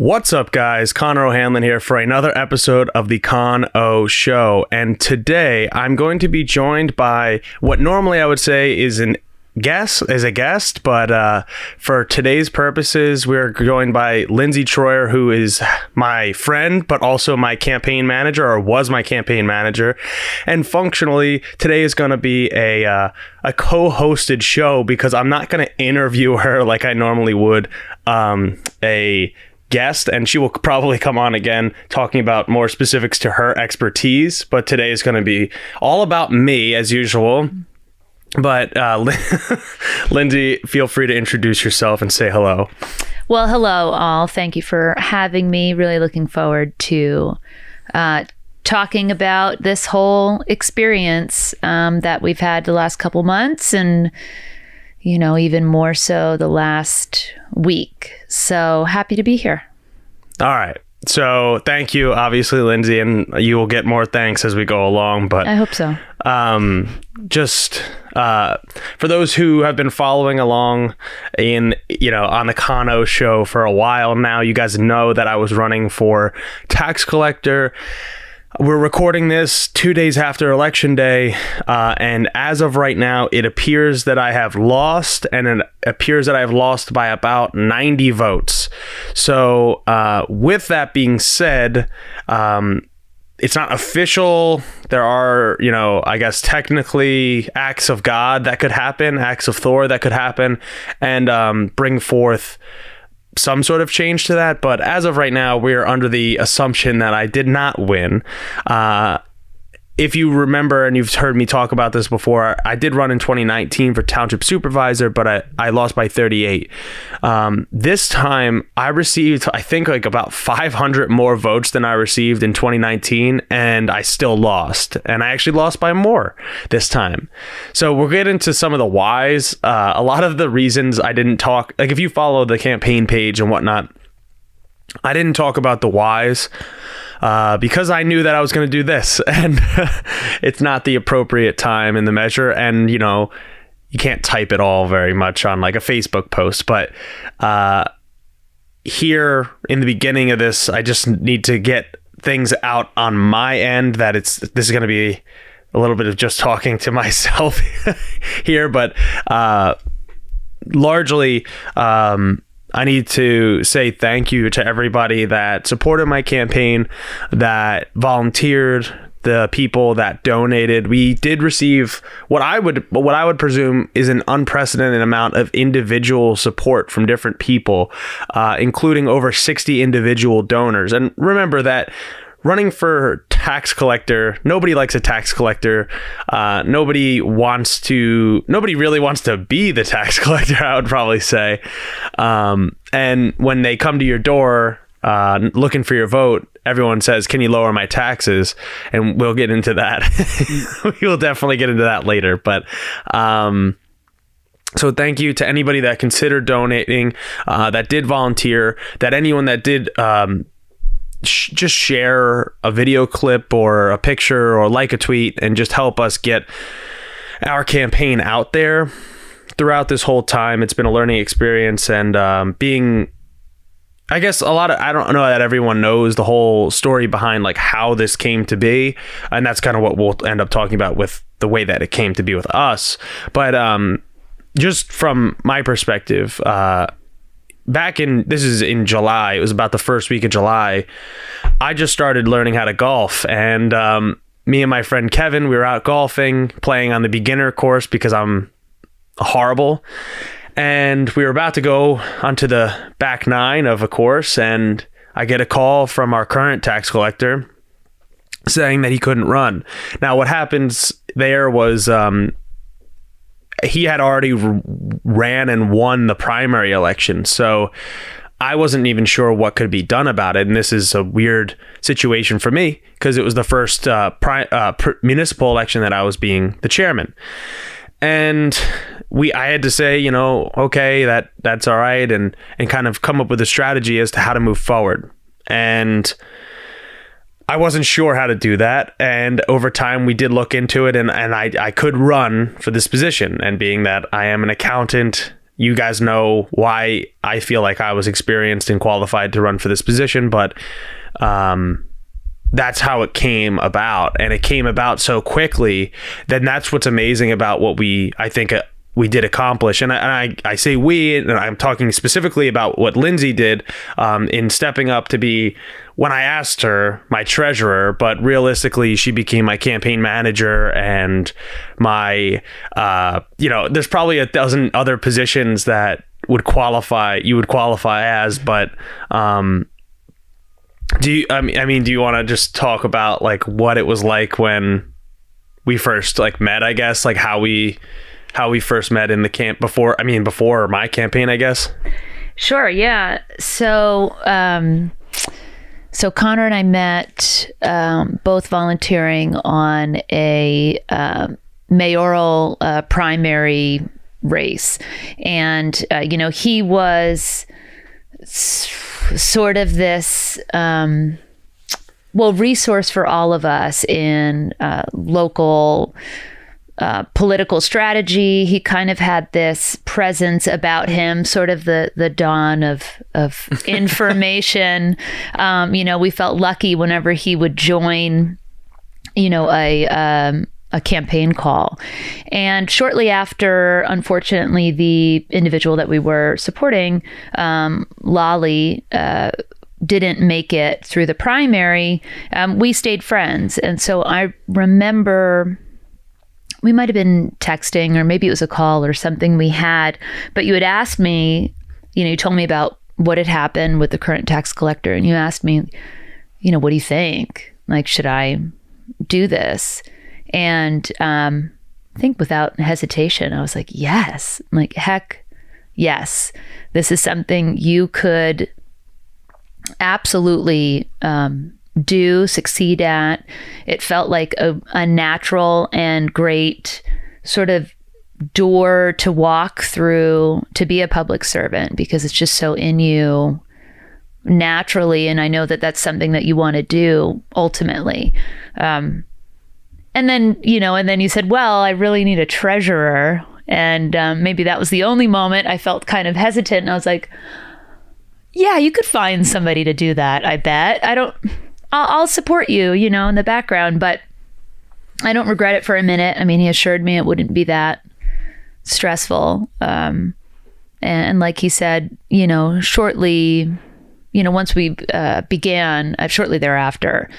What's up, guys? Connor O'Hanlon here for another episode of the Con O Show. And today I'm going to be joined by what normally I would say is a guest, but for today's purposes, we're joined by Lindsay Troyer, who is my friend, but also my campaign manager, or was my campaign manager. And functionally, today is going to be a co-hosted show because I'm not going to interview her like I normally would a guest, and she will probably come on again talking about more specifics to her expertise. But today is going to be all about me as usual. But Lindsay, feel free to introduce yourself and say hello. Well, hello all. Thank you for having me. Really looking forward to talking about this whole experience that we've had the last couple months, and even more so the last week. So happy to be here. All right. So thank you, obviously, Lindsay, and you will get more thanks as we go along. But I hope so. For those who have been following along on the Con O Show for a while now, you guys know that I was running for tax collector. We're recording this 2 days after Election Day, and as of right now, it appears that I have lost, and it appears that I've lost by about 90 votes. So with that being said, it's not official. There are, I guess technically acts of God that could happen, acts of Thor that could happen, and bring forth some sort of change to that. But as of right now, we're under the assumption that I did not win. If you remember, and you've heard me talk about this before, I did run in 2019 for township supervisor, but I lost by 38. This time I received, I think, like about 500 more votes than I received in 2019, and I still lost. And I actually lost by more this time. So we'll get into some of the whys. A lot of the reasons I didn't talk, like if you follow the campaign page and whatnot, I didn't talk about the whys. Because I knew that I was going to do this, and it's not the appropriate time in the measure, and you can't type it all very much on like a Facebook post. But here in the beginning of this, I just need to get things out on my end that this is going to be a little bit of just talking to myself here, but largely I need to say thank you to everybody that supported my campaign, that volunteered, the people that donated. We did receive what I would presume is an unprecedented amount of individual support from different people, including over 60 individual donors. And remember that running for tax collector, nobody likes a tax collector. Nobody really wants to be the tax collector, I would probably say. And when they come to your door looking for your vote, everyone says, "Can you lower my taxes?" And we'll get into that. We will definitely get into that later. But so thank you to anybody that considered donating, that did volunteer, that anyone that did just share a video clip or a picture or like a tweet and just help us get our campaign out there. Throughout this whole time, it's been a learning experience, and I guess I don't know that everyone knows the whole story behind like how this came to be, and that's kind of what we'll end up talking about with the way that it came to be with us. But just from my perspective, this is in July, it was about the first week of July, I just started learning how to golf, and me and my friend Kevin, we were out golfing, playing on the beginner course because I'm horrible, and we were about to go onto the back nine of a course, and I get a call from our current tax collector saying that he couldn't run. Now what happens there was he had already ran and won the primary election, so I wasn't even sure what could be done about it. And this is a weird situation for me because it was the first municipal election that I was being the chairman. And I had to say, okay, that's all right, and kind of come up with a strategy as to how to move forward. And I wasn't sure how to do that, and over time we did look into it, and I could run for this position, and being that I am an accountant, you guys know why I feel like I was experienced and qualified to run for this position, but that's how it came about, and it came about so quickly. Then that's what's amazing about what I think we did accomplish. And I say we, and I'm talking specifically about what Lindsay did in stepping up to be, when I asked her, my treasurer, but realistically she became my campaign manager and my, there's probably a dozen other positions that you would qualify as, but do you want to just talk about like what it was like when we first like met, I guess, like how we first met in the camp before my campaign, I guess? Sure. Yeah. So Connor and I met both volunteering on a mayoral primary race. And, he was sort of this resource for all of us in local political strategy. He kind of had this presence about him, sort of the dawn of information. We felt lucky whenever he would join, a campaign call. And shortly after, unfortunately, the individual that we were supporting, Lolly, didn't make it through the primary, we stayed friends. And so I remember we might have been texting, or maybe it was a call or something we had, but you had asked me, you told me about what had happened with the current tax collector. And you asked me, what do you think? Like, should I do this? And I think without hesitation, I was like, yes, like, heck, yes. This is something you could absolutely succeed at. It felt like a natural and great sort of door to walk through to be a public servant, because it's just so in you naturally. And I know that that's something that you want to do ultimately. And then you said, well, I really need a treasurer. And maybe that was the only moment I felt kind of hesitant. And I was like, yeah, you could find somebody to do that. I bet. I'll support you, in the background, but I don't regret it for a minute. I mean, he assured me it wouldn't be that stressful. And like he said, shortly, once we began, shortly thereafter,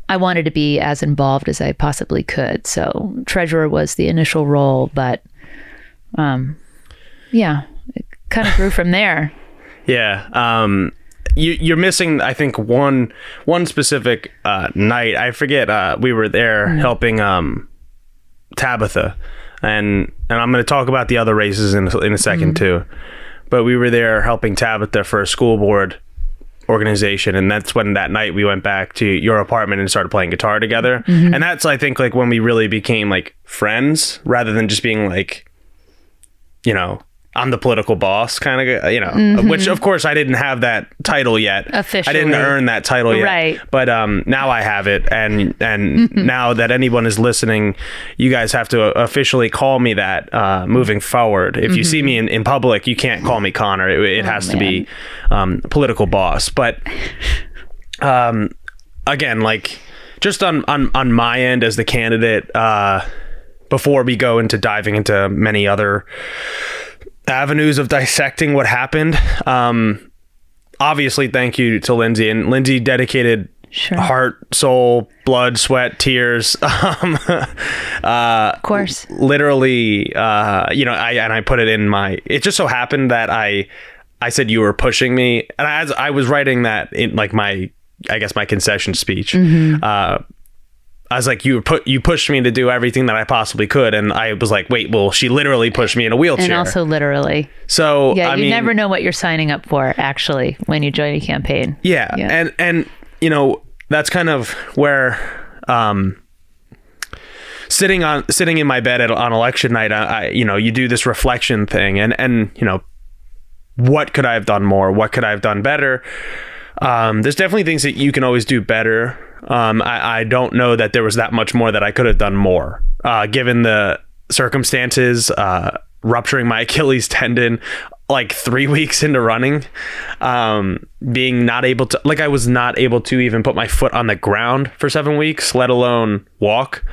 I wanted to be as involved as I possibly could. So treasurer was the initial role, but it kind of grew from there. Yeah. You're missing, I think, one specific night. I forget. We were there helping Tabitha, and I'm going to talk about the other races in a second too. But we were there helping Tabitha for a school board organization, and that's when that night we went back to your apartment and started playing guitar together. And that's, I think, like when we really became like friends, rather than just being like, I'm the political boss kind of, which of course I didn't have that title yet. Officially. I didn't earn that title yet. Right. But now I have it. And now that anyone is listening, you guys have to officially call me that moving forward. If you see me in public, you can't call me Connor. It has to be political boss. But again, like just on my end as the candidate, before we go into diving into many other avenues of dissecting what happened, obviously thank you to Lindsay, and Lindsay dedicated heart, soul, blood, sweat, tears, of course, literally, I put it in it just so happened that I said you were pushing me, and as I was writing that in like my concession speech, I was like, you pushed me to do everything that I possibly could. And I was like, wait, well, she literally pushed me in a wheelchair. And also literally. So, yeah, you never know what you're signing up for, actually, when you join a campaign. Yeah. And that's kind of where, sitting in my bed on election night, I you do this reflection thing and what could I have done more? What could I have done better? There's definitely things that you can always do better. I don't know that there was that much more that I could have done more, given the circumstances. rupturing my Achilles tendon like 3 weeks into running, being not able to, like, I was not able to even put my foot on the ground for 7 weeks, let alone walk.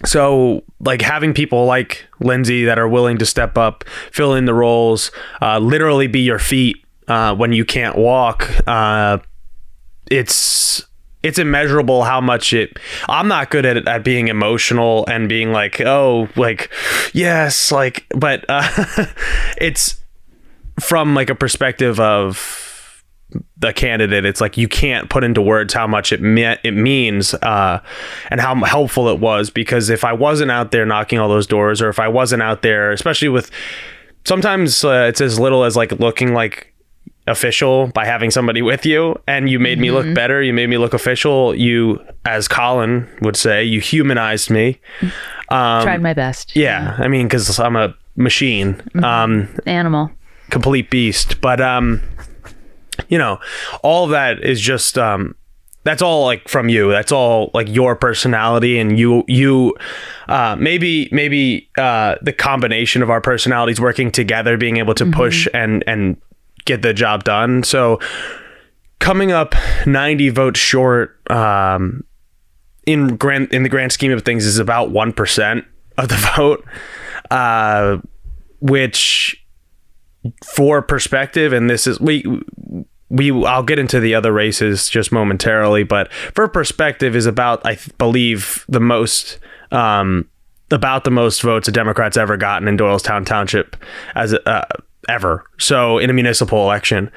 So like having people like Lindsay that are willing to step up, fill in the roles, literally be your feet when you can't walk, it's immeasurable how much I'm not good at being emotional and being like, oh, like, yes, like, but it's from like a perspective of the candidate. It's like you can't put into words how much it means and how helpful it was, because if I wasn't out there knocking all those doors, or if I wasn't out there, especially with sometimes it's as little as like looking like official by having somebody with you, and you made me look better, you made me look official, you, as Colin would say, you humanized me. Tried my best. Yeah, I mean, because I'm a machine, animal, complete beast. But you know, all of that is just that's all like from you. That's all like your personality, and you maybe the combination of our personalities working together, being able to push and get the job done. So coming up 90 votes short in the grand scheme of things is about 1% of the vote, which, for perspective, and this is I'll get into the other races just momentarily, but for perspective is about, I believe, the most about the most votes a Democrat's ever gotten in Doylestown Township as ever. So in a municipal election,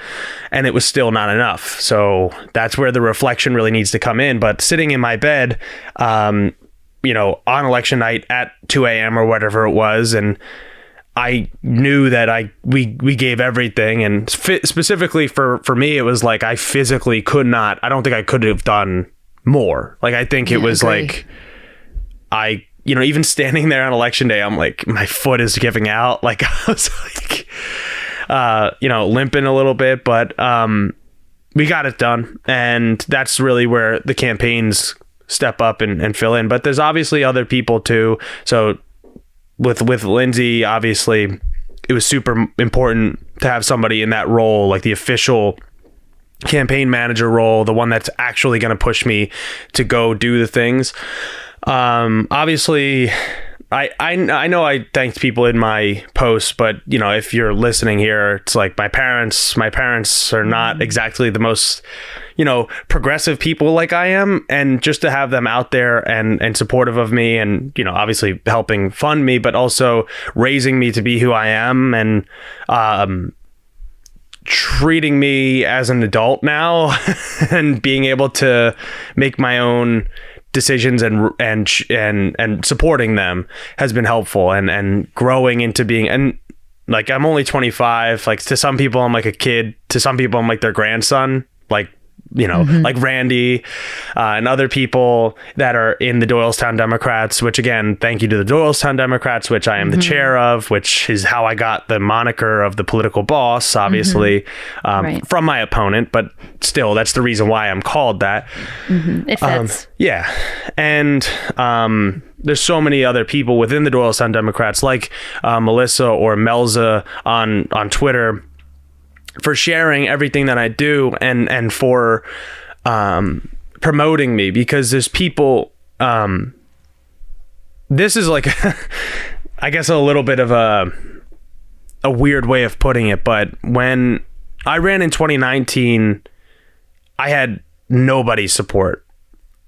and it was still not enough. So that's where the reflection really needs to come in. But sitting in my bed, you know, on election night at 2 a.m. or whatever it was, and I knew that we gave everything, and specifically for me, it was like I physically could not. I don't think I could have done more. Like I think it was like you know, even standing there on election day, I'm like, my foot is giving out. Like I was like, you know, limping a little bit, but we got it done, and that's really where the campaigns step up and fill in. But there's obviously other people too. So with Lindsay, obviously, it was super important to have somebody in that role, like the official campaign manager role, the one that's actually going to push me to go do the things. Obviously, I know I thanked people in my posts, but you know, if you're listening here, it's like my parents are not exactly the most, you know, progressive people like I am, and just to have them out there and supportive of me, and you know, obviously helping fund me, but also raising me to be who I am, and treating me as an adult now and being able to make my own decisions and supporting them has been helpful, and growing into being, and like I'm only 25, like to some people I'm like a kid, to some people I'm like their grandson, like, you know, like Randy and other people that are in the Doylestown Democrats, which again, thank you to the Doylestown Democrats, which I am the chair of, which is how I got the moniker of the political boss, obviously, from my opponent, but still, that's the reason why I'm called that. It fits. Yeah. And there's so many other people within the Doylestown Democrats, like Melissa or Melza on Twitter, for sharing everything that I do, and for promoting me, because there's people, this is like I guess a little bit of a weird way of putting it, but when I ran in 2019, I had nobody's support.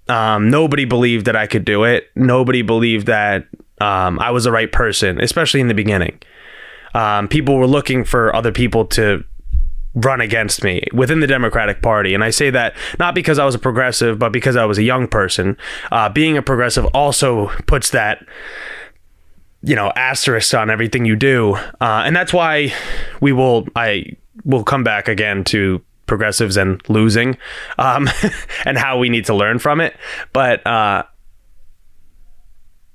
Nobody believed that I could do it. Nobody believed that I was the right person, especially in the beginning. People were looking for other people to run against me within the Democratic Party. And I say that not because I was a progressive, but because I was a young person. Being a progressive also puts that, you know, asterisk on everything you do. And that's why I will come back again to progressives and losing, and how we need to learn from it. But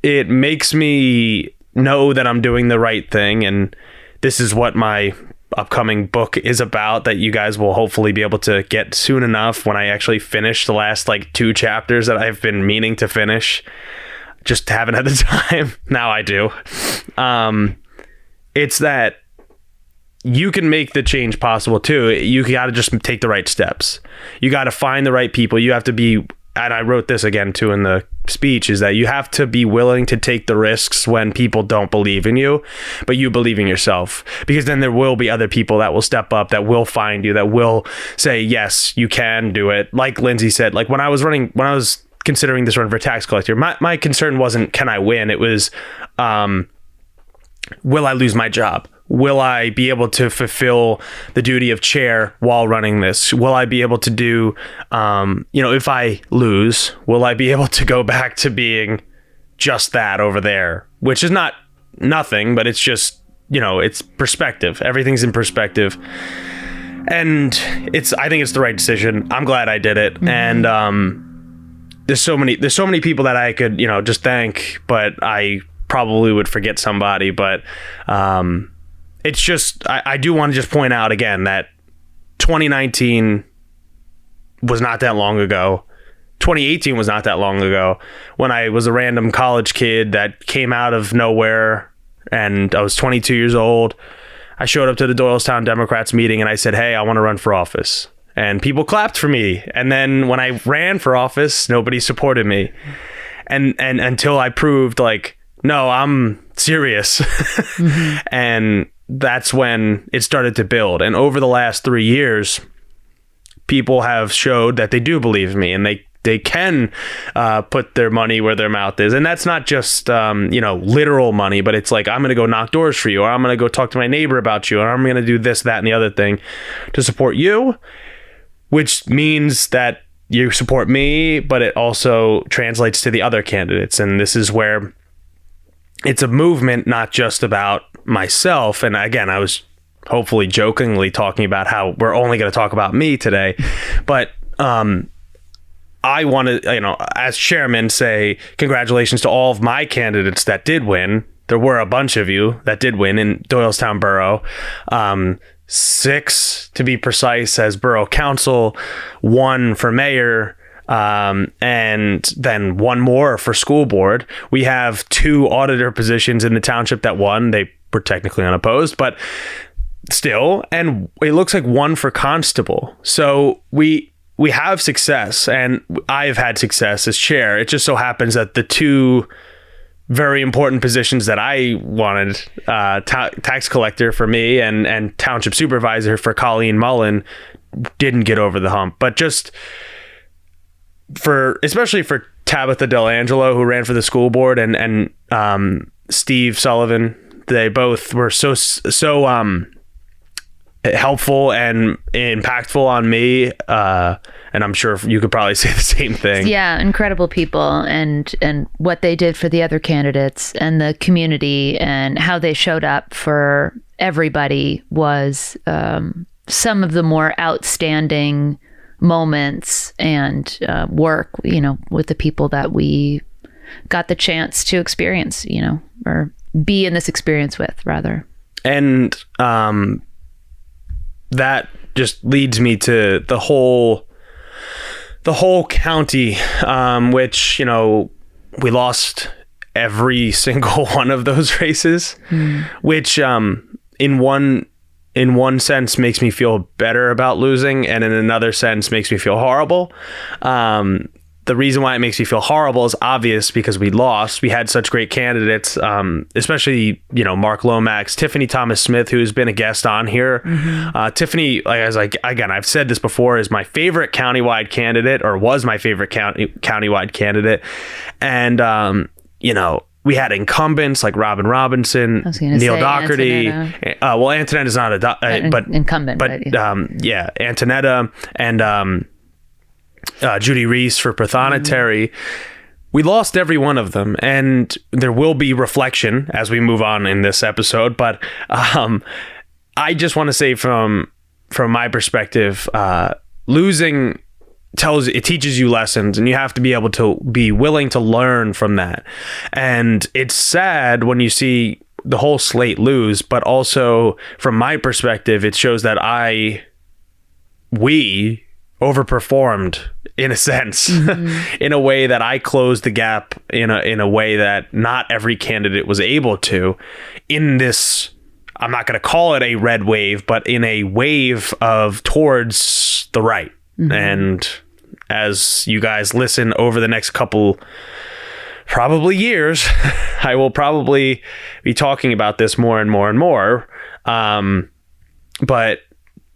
it makes me know that I'm doing the right thing. And this is what my upcoming book is about, that you guys will hopefully be able to get soon enough, when I actually finish the last like 2 chapters that I've been meaning to finish. just haven't had the time. Now I do. It's that you can make the change possible too. You got to just take the right steps. You got to find the right people. You have to be, and I wrote this again too in the speech, is that you have to be willing to take the risks when people don't believe in you, but you believe in yourself, because then there will be other people that will step up, that will find you, that will say, yes, you can do it. Like Lindsay said, like when I was considering this run for tax collector, my concern wasn't, can I win? It was, will I lose my job? Will I be able to fulfill the duty of chair while running this? Will I be able to do, if I lose, will I be able to go back to being just that over there? Which is not nothing, but it's just, it's perspective. Everything's in perspective. And I think it's the right decision. I'm glad I did it. Mm-hmm. And there's so many people that I could, just thank, but I probably would forget somebody. But it's just, I do want to just point out again that 2019 was not that long ago. 2018 was not that long ago, when I was a random college kid that came out of nowhere, and I was 22 years old. I showed up to the Doylestown Democrats meeting and I said, hey, I want to run for office. And people clapped for me. And then when I ran for office, nobody supported me. And until I proved, like, no, I'm serious. Mm-hmm. And that's when it started to build. And over the last 3 years, people have showed that they do believe in me, and they can put their money where their mouth is. And that's not just, literal money, but it's like, I'm going to go knock doors for you, or I'm going to go talk to my neighbor about you, or I'm going to do this, that, and the other thing to support you, which means that you support me, but it also translates to the other candidates. And this is where it's a movement, not just about myself. And again, I was hopefully jokingly talking about how we're only going to talk about me today, but I want to, as chairman, say congratulations to all of my candidates that did win. There were a bunch of you that did win in Doylestown Borough. 6 to be precise as borough council, 1 for mayor, and then 1 more for school board. We have 2 auditor positions in the township that won. They were technically unopposed, but still. And it looks like 1 for constable. So we have success, and I've had success as chair. It just so happens that the 2 very important positions that I wanted, tax collector for me and township supervisor for Colleen Mullen, didn't get over the hump. But just especially for Tabitha Delangelo, who ran for the school board, and Steve Sullivan, they both were so helpful and impactful on me, and I'm sure you could probably say the same thing. Yeah, incredible people, and what they did for the other candidates and the community, and how they showed up for everybody was some of the more outstanding moments and work, with the people that we got the chance to experience, or be in this experience with, rather. And that just leads me to the whole county, which, we lost every single one of those races, which in one sense makes me feel better about losing, and in another sense makes me feel horrible. The reason why it makes me feel horrible is obvious, because we lost. We had such great candidates, especially, Mark Lomax, Tiffany Thomas Smith, who's been a guest on here. Mm-hmm. Tiffany, again, I've said this before, is my favorite countywide candidate, or was my favorite countywide candidate. And, we had incumbents like Robin Robinson, Neil Doherty. Antonetta is not but incumbent, but Antonetta and Judy Reese for Prothonotary. We lost every one of them, and there will be reflection as we move on in this episode. But I just want to say from my perspective, losing teaches you lessons, and you have to be able to be willing to learn from that. And it's sad when you see the whole slate lose, but also from my perspective, it shows that we overperformed in a sense, in a way that I closed the gap in a way that not every candidate was able to, in this, I'm not going to call it a red wave, but in a wave of towards the right. And as you guys listen over the next couple probably years, I will probably be talking about this more and more and more. But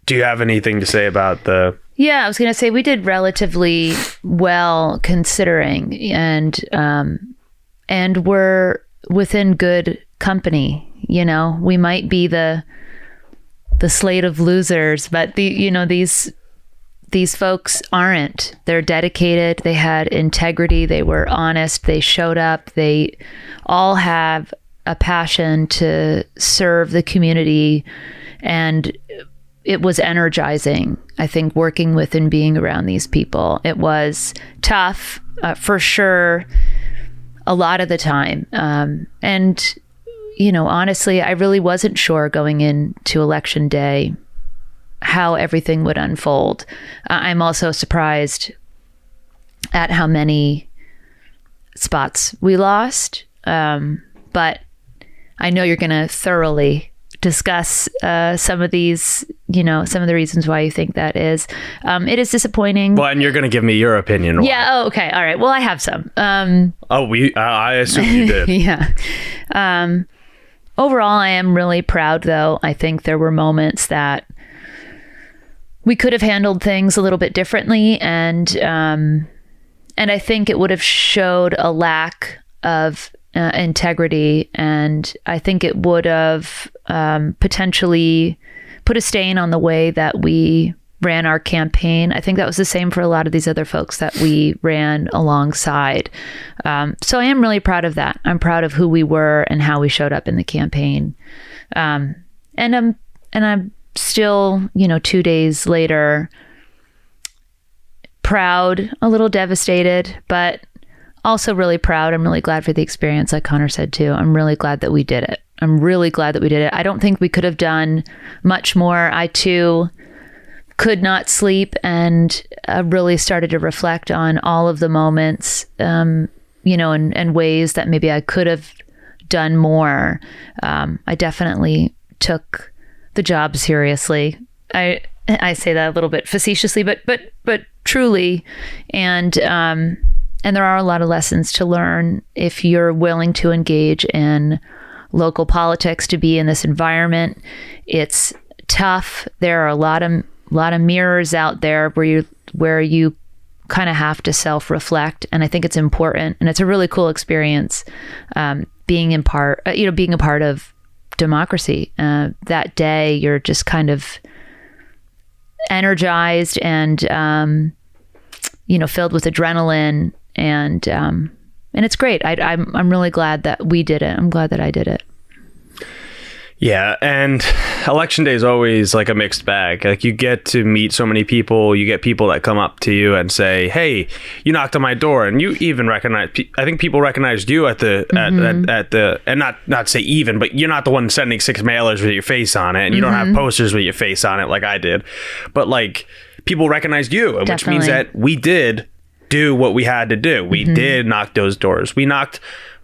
do you have anything to say about the... Yeah, I was going to say we did relatively well considering, and we're within good company. You know, we might be the slate of losers, but these folks aren't. They're dedicated. They had integrity. They were honest. They showed up. They all have a passion to serve the community, and it was energizing, I think, working with and being around these people. It was tough, for sure, a lot of the time. And, honestly, I really wasn't sure going into Election Day how everything would unfold. I'm also surprised at how many spots we lost. But I know you're going to thoroughly discuss some of these, some of the reasons why you think that is. It is disappointing. Well, and you're going to give me your opinion. Why. Yeah. Oh, okay. All right. Well, I have some. I assume you did. Yeah. Overall, I am really proud, though. I think there were moments that we could have handled things a little bit differently, and I think it would have showed a lack of integrity, and I think it would have potentially put a stain on the way that we ran our campaign. I think that was the same for a lot of these other folks that we ran alongside. So I am really proud of that. I'm proud of who we were and how we showed up in the campaign. And I'm still, 2 days later, proud, a little devastated, but also really proud. I'm really glad for the experience, like Connor said too. I'm really glad that we did it. I don't think we could have done much more. I too could not sleep and really started to reflect on all of the moments, and ways that maybe I could have done more. I definitely took the job seriously. I say that a little bit facetiously, but truly, and there are a lot of lessons to learn if you're willing to engage in local politics, to be in this environment. It's tough. There are a lot of mirrors out there where you kind of have to self-reflect, and I think it's important, and it's a really cool experience, being a part of democracy. That day, you're just kind of energized and filled with adrenaline, and it's great. I'm really glad that we did it. I'm glad that I did it. Yeah, and Election Day is always like a mixed bag. Like, you get to meet so many people. You get people that come up to you and say, "Hey, you knocked on my door," and you even recognize. I think people recognized you at the and not say even, but you're not the one sending 6 mailers with your face on it, and you don't have posters with your face on it like I did. But like, people recognized you, which means that we did do what we had to do. We did knock those doors. We knocked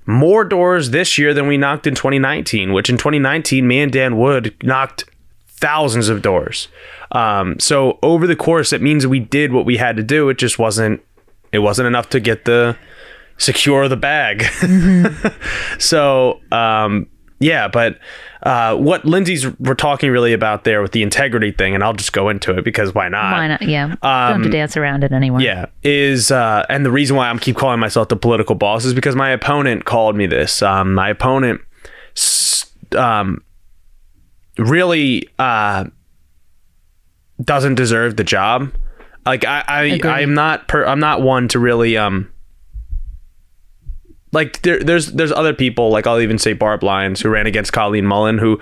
more doors this year than we knocked in 2019, which in 2019, me and Dan Wood knocked thousands of doors. So over the course, it means we did what we had to do. It just wasn't enough to secure the bag. So, but what we're talking really about there with the integrity thing, and I'll just go into it because why not? Why not? Yeah. Don't have to dance around it anymore. Yeah. And the reason why I keep calling myself the political boss is because my opponent called me this. My opponent really doesn't deserve the job. Like, I'm not one to really like, there's other people, like I'll even say Barb Lyons, who ran against Colleen Mullen, who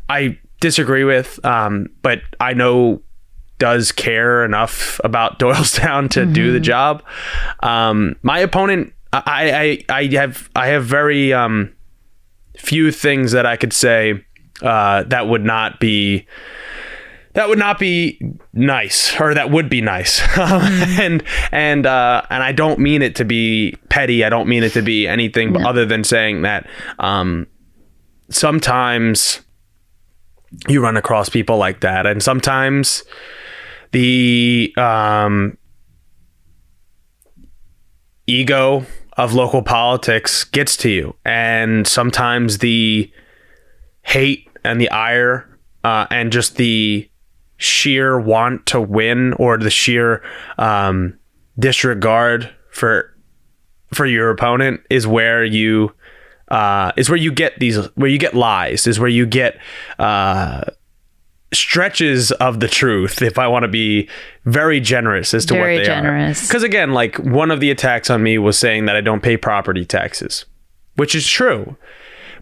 I disagree with, but I know does care enough about Doylestown to do the job. My opponent, I have very few things that I could say that would not be that would not be nice, or that would be nice. And I don't mean it to be petty. I don't mean it to be anything but other than saying that sometimes you run across people like that, and sometimes the ego of local politics gets to you, and sometimes the hate and the ire and just the sheer want to win, or the sheer disregard for your opponent is where you get lies, is where you get stretches of the truth, if I want to be very generous as to very what they generous. are. Because again, like, one of the attacks on me was saying that I don't pay property taxes, which is true.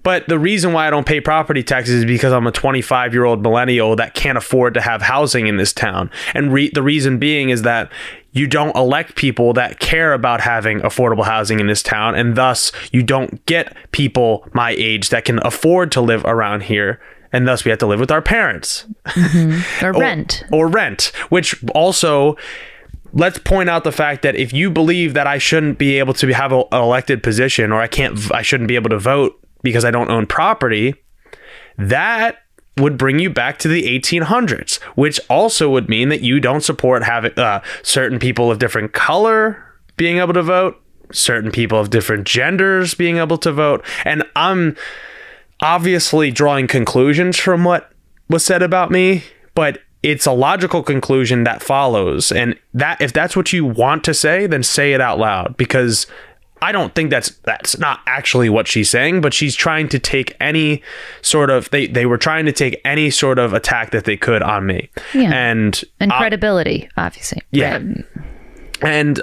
But the reason why I don't pay property taxes is because I'm a 25-year-old millennial that can't afford to have housing in this town. And the reason being is that you don't elect people that care about having affordable housing in this town, and thus you don't get people my age that can afford to live around here. And thus we have to live with our parents. Or rent. Or rent, which also, let's point out the fact that if you believe that I shouldn't be able to have an elected position, or I shouldn't be able to vote because I don't own property, that would bring you back to the 1800s, which also would mean that you don't support having certain people of different color being able to vote, certain people of different genders being able to vote. And I'm obviously drawing conclusions from what was said about me, but it's a logical conclusion that follows. And that, if that's what you want to say, then say it out loud, because I don't think that's not actually what she's saying, but she's trying to take any sort of, they were trying to take any sort of attack that they could on me. Yeah. And credibility, obviously. Yeah. Right. And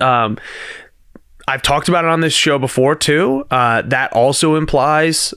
I've talked about it on this show before too. That also implies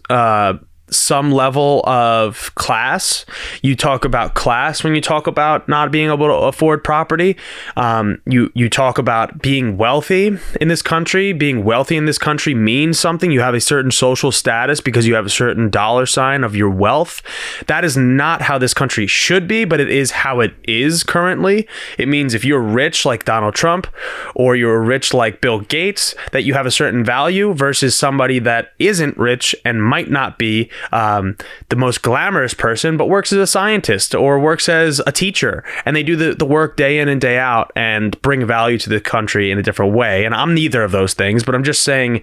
some level of class. You talk about class when you talk about not being able to afford property. You talk about being wealthy in this country. Being wealthy in this country means something. You have a certain social status because you have a certain dollar sign of your wealth. That is not how this country should be, but it is how it is currently. It means if you're rich like Donald Trump, or you're rich like Bill Gates, that you have a certain value versus somebody that isn't rich and might not be the most glamorous person, but works as a scientist or works as a teacher, and they do the work day in and day out and bring value to the country in a different way. And I'm neither of those things, but I'm just saying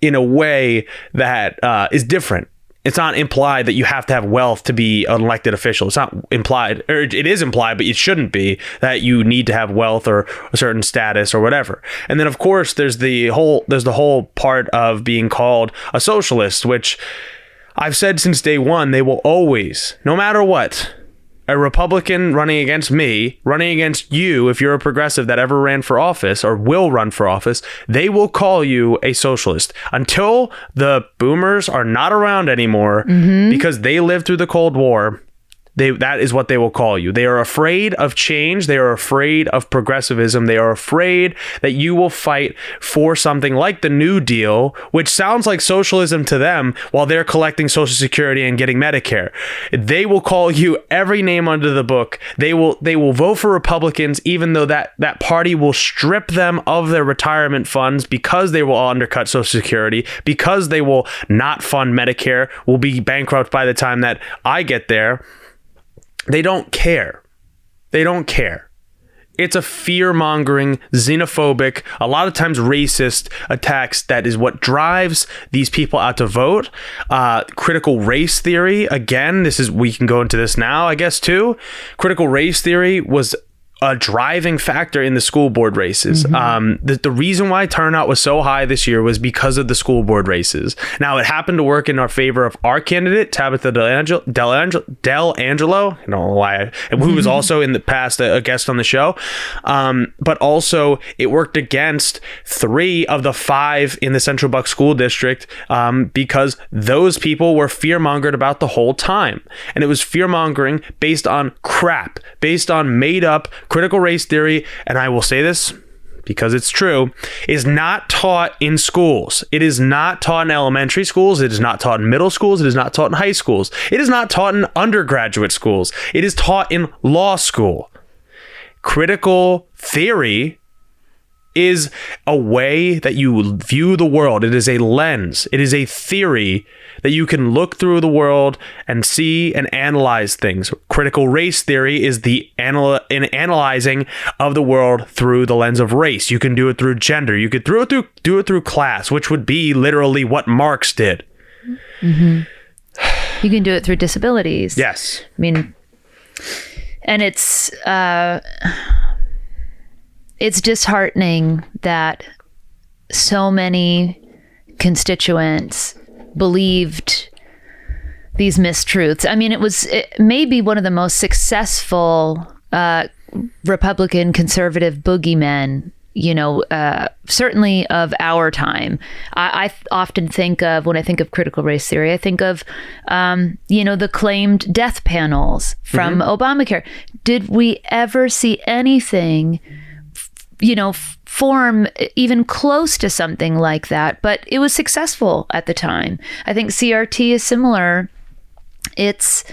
in a way that is different. It's not implied that you have to have wealth to be an elected official. It's not implied, or it is implied, but it shouldn't be, that you need to have wealth or a certain status or whatever. And then, of course, there's the whole part of being called a socialist, which I've said since day one, they will always, no matter what, a Republican running against me, running against you, if you're a progressive that ever ran for office or will run for office, they will call you a socialist until the boomers are not around anymore, because they lived through the Cold War. That is what they will call you. They are afraid of change. They are afraid of progressivism. They are afraid that you will fight for something like the New Deal, which sounds like socialism to them, while they're collecting Social Security and getting Medicare. They will call you every name under the book. They will vote for Republicans, even though that party will strip them of their retirement funds, because they will undercut Social Security, because they will not fund Medicare, will be bankrupt by the time that I get there. They don't care. They don't care. It's a fear-mongering, xenophobic, a lot of times racist attacks that is what drives these people out to vote. Critical race theory, again, we can go into this now, I guess, too. Critical race theory was a driving factor in the school board races. The reason why turnout was so high this year was because of the school board races. Now, it happened to work in our favor of our candidate, Tabitha Del Angelo, I don't know why, who was also in the past a guest on the show. But also, it worked against 3 of the 5 in the Central Bucks School District, because those people were fear-mongered about the whole time. And it was fear-mongering based on crap, based on made-up critical race theory. And I will say this because it's true, is not taught in schools. It is not taught in elementary schools. It is not taught in middle schools. It is not taught in high schools. It is not taught in undergraduate schools. It is taught in law school. Critical theory is a way that you view the world. It is a lens. It is a theory that you can look through the world and see and analyze things. Critical race theory is the analyzing of the world through the lens of race. You can do it through gender. You could do it through class, which would be literally what Marx did. Mm-hmm. You can do it through disabilities. Yes. I mean, and it's disheartening that so many constituents believed these mistruths. I mean, it may be one of the most successful Republican conservative boogeymen, certainly of our time. I often think of, when I think of critical race theory, I think of, the claimed death panels from Obamacare. Did we ever see anything form even close to something like that? But it was successful at the time. I think CRT is similar. It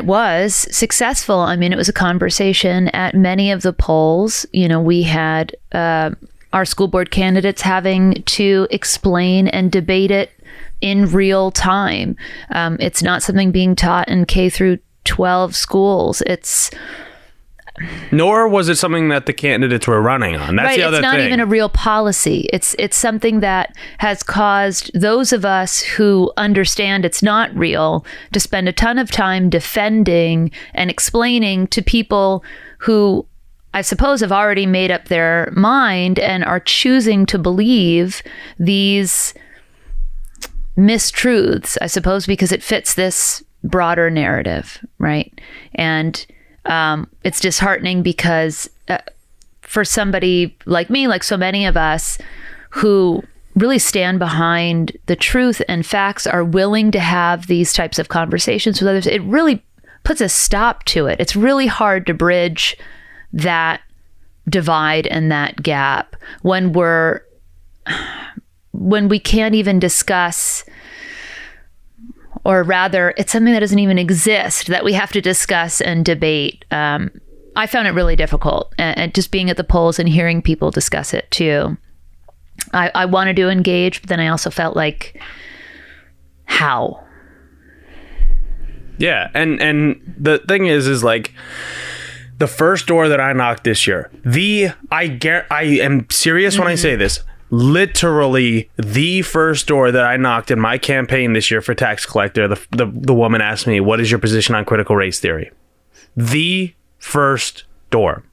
was successful. I mean, it was a conversation at many of the polls. We had our school board candidates having to explain and debate it in real time. It's not something being taught in K through 12 schools. Nor was it something that the candidates were running on. That's right, the other thing. It's not even a real policy. It's something that has caused those of us who understand it's not real to spend a ton of time defending and explaining to people who, I suppose, have already made up their mind and are choosing to believe these mistruths, I suppose, because it fits this broader narrative, right? And it's disheartening because for somebody like me, like so many of us who really stand behind the truth and facts, are willing to have these types of conversations with others, it really puts a stop to it. It's really hard to bridge that divide and that gap when we can't even discuss, or rather, it's something that doesn't even exist that we have to discuss and debate. I found it really difficult, and just being at the polls and hearing people discuss it too. I wanted to engage, but then I also felt like, how? Yeah, and the thing is like, the first door that I knocked this year, I am serious when I say this, literally the first door that I knocked in my campaign this year for tax collector, the woman asked me, what is your position on critical race theory? The first door.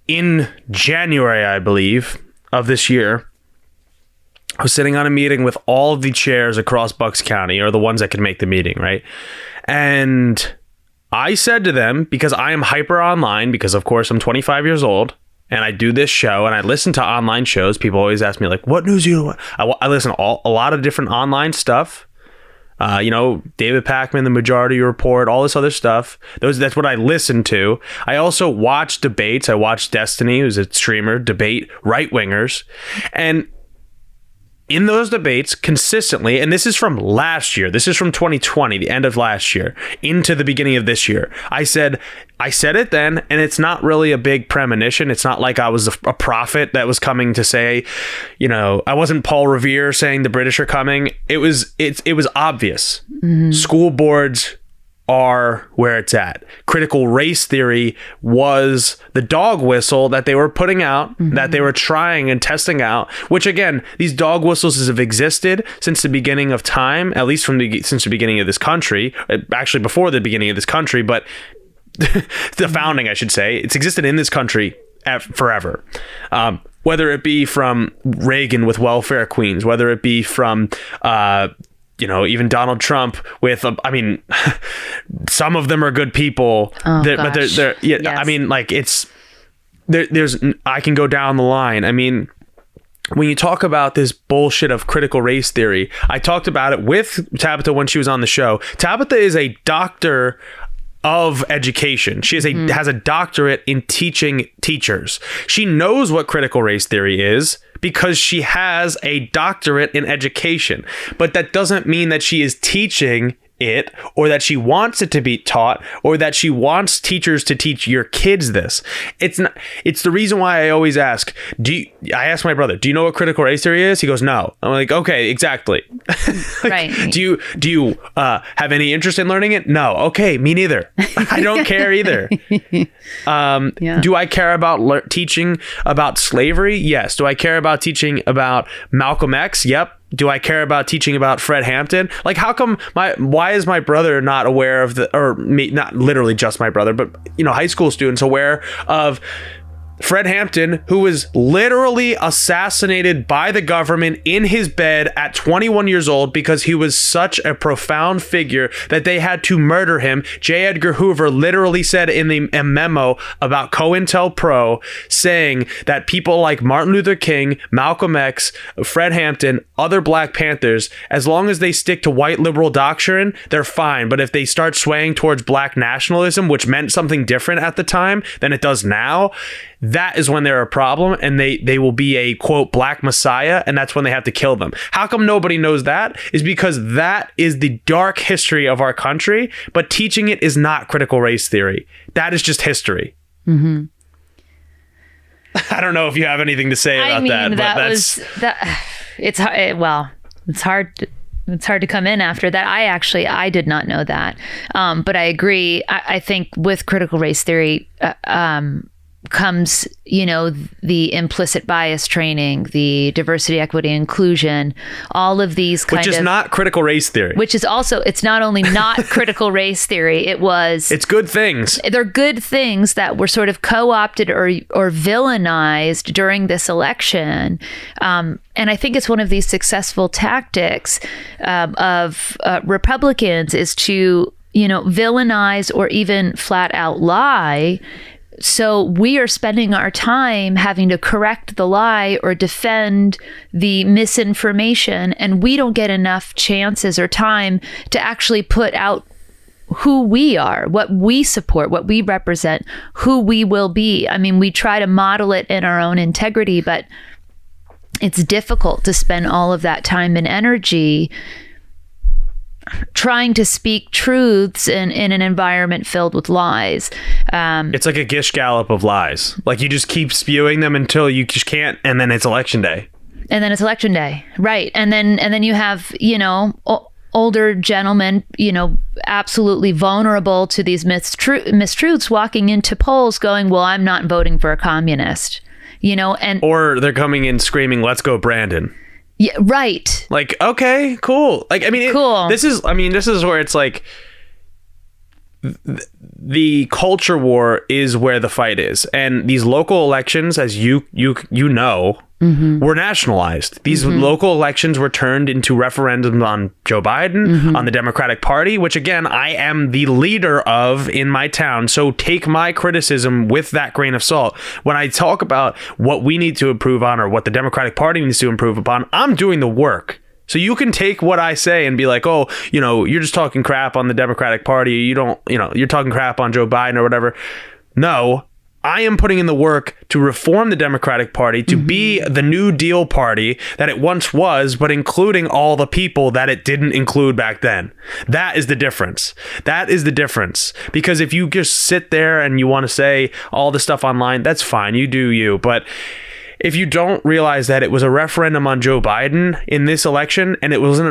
In January, I believe, of this year, I was sitting on a meeting with all of the chairs across Bucks County, or the ones that could make the meeting, right? And I said to them, because I am hyper online, because of course I'm 25 years old, and I do this show and I listen to online shows. People always ask me, like, what news I listen to a lot of different online stuff. David Pakman, The Majority Report, all this other stuff. That's what I listen to. I also watch debates. I watch Destiny, who's a streamer, debate right-wingers. And in those debates, consistently, and this is from last year, this is from 2020, the end of last year, into the beginning of this year, I said it then, and it's not really a big premonition. It's not like I was a prophet that was coming to say, I wasn't Paul Revere saying the British are coming. It was obvious. Mm-hmm. School boards are where it's at. Critical race theory was the dog whistle that they were putting out, mm-hmm. that they were trying and testing out, which again, these dog whistles have existed since the beginning of time, at least since the beginning of this country, actually before the beginning of this country, but the founding, I should say. It's existed in this country forever. Whether it be from Reagan with welfare queens, whether it be from even Donald Trump with, some of them are good people, but they're yes. I mean, like, I can go down the line. I mean, when you talk about this bullshit of critical race theory, I talked about it with Tabitha when she was on the show. Tabitha is a doctor of education. She has a doctorate in teaching teachers. She knows what critical race theory is because she has a doctorate in education. But that doesn't mean that she is teaching it, or that she wants it to be taught, or that she wants teachers to teach your kids this. It's not. It's the reason why I always ask. I ask my brother, do you know what critical race theory is? He goes, no. I'm like, okay, exactly. Right. Do you have any interest in learning it? No. Okay, me neither. I don't care either. Do I care about teaching about slavery? Yes. Do I care about teaching about Malcolm X? Yep. Do I care about teaching about Fred Hampton? Like, why is my brother not aware of not literally just my brother, but, high school students aware of Fred Hampton, who was literally assassinated by the government in his bed at 21 years old because he was such a profound figure that they had to murder him. J. Edgar Hoover literally said in a memo about COINTELPRO, saying that people like Martin Luther King, Malcolm X, Fred Hampton, other Black Panthers, as long as they stick to white liberal doctrine, they're fine. But if they start swaying towards Black nationalism, which meant something different at the time than it does now, that is when they're a problem, and they will be a, quote, Black Messiah, and that's when they have to kill them. How come nobody knows that? Is because that is the dark history of our country, but teaching it is not critical race theory. That is just history. Mm-hmm. I don't know if you have anything to say about It's hard. It's hard to come in after that. I did not know that, but I agree. I think with critical race theory comes, the implicit bias training, the diversity, equity, inclusion, all of these which is not critical race theory. Which is also, it's not only not critical race theory, it's good things. They're good things that were sort of co-opted or villainized during this election. And I think it's one of these successful tactics of Republicans is to, villainize or even flat out lie. So we are spending our time having to correct the lie or defend the misinformation, and we don't get enough chances or time to actually put out who we are, what we support, what we represent, who we will be. I mean, we try to model it in our own integrity, but it's difficult to spend all of that time and energy trying to speak truths in an environment filled with lies. It's like a Gish Gallop of lies. Like, you just keep spewing them until you just can't, and then it's election day. Right. And then you have, older gentlemen, absolutely vulnerable to these mistruths walking into polls going, well, I'm not voting for a communist, or they're coming in screaming, let's go Brandon. Yeah, right. Like, okay, cool. Like, I mean, cool. This is where it's like the culture war is where the fight is. And these local elections, as you know, were nationalized. These local elections were turned into referendums on Joe Biden, on the Democratic Party, which, again, I am the leader of in my town. So take my criticism with that grain of salt. When I talk about what we need to improve on or what the Democratic Party needs to improve upon, I'm doing the work. So you can take what I say and be like, oh, you're just talking crap on the Democratic Party. You're talking crap on Joe Biden or whatever. No, I am putting in the work to reform the Democratic Party to be the New Deal party that it once was, but including all the people that it didn't include back then. That is the difference. Because if you just sit there and you want to say all the stuff online, that's fine. You do you. But if you don't realize that it was a referendum on Joe Biden in this election, and it wasn't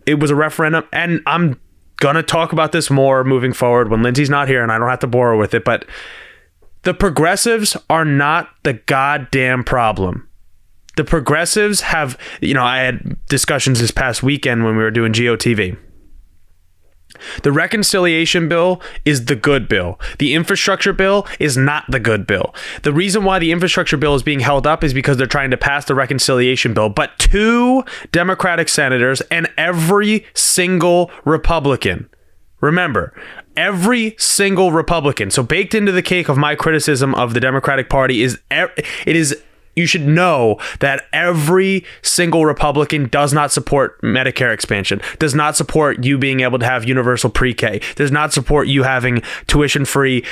it was a referendum, and I'm gonna talk about this more moving forward when Lindsay's not here and I don't have to bore her with it, but the progressives are not the goddamn problem. The progressives have, I had discussions this past weekend when we were doing GOTV. The reconciliation bill is the good bill. The infrastructure bill is not the good bill. The reason why the infrastructure bill is being held up is because they're trying to pass the reconciliation bill. But 2 Democratic senators and every single Republican, remember, every single Republican. So baked into the cake of my criticism of the Democratic Party is it is you should know that every single Republican does not support Medicare expansion, does not support you being able to have universal pre-K, does not support you having tuition-free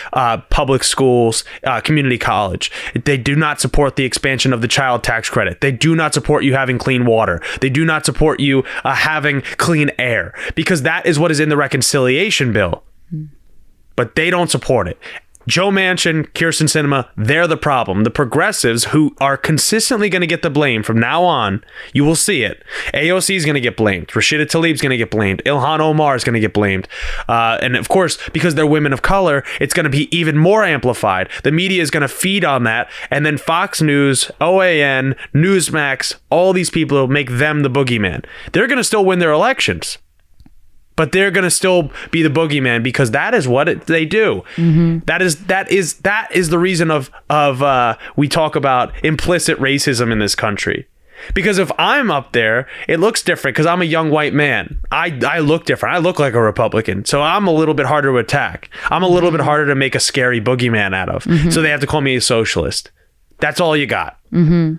public schools, community college. They do not support the expansion of the child tax credit. They do not support you having clean water. They do not support you having clean air, because that is what is in the reconciliation bill. But they don't support it. Joe Manchin, Kyrsten Sinema, they're the problem. The progressives, who are consistently going to get the blame from now on, you will see it. AOC is going to get blamed. Rashida Tlaib's going to get blamed. Ilhan Omar is going to get blamed. And of course, because they're women of color, it's going to be even more amplified. The media is going to feed on that. And then Fox News, OAN, Newsmax, all these people will make them the boogeyman. They're going to still win their elections, but they're going to still be the boogeyman, because that is what they do. Mm-hmm. That is the reason of we talk about implicit racism in this country. Because if I'm up there, it looks different because I'm a young white man. I look different. I look like a Republican. So I'm a little bit harder to attack. I'm a little bit harder to make a scary boogeyman out of. Mm-hmm. So they have to call me a socialist. That's all you got. Mm-hmm.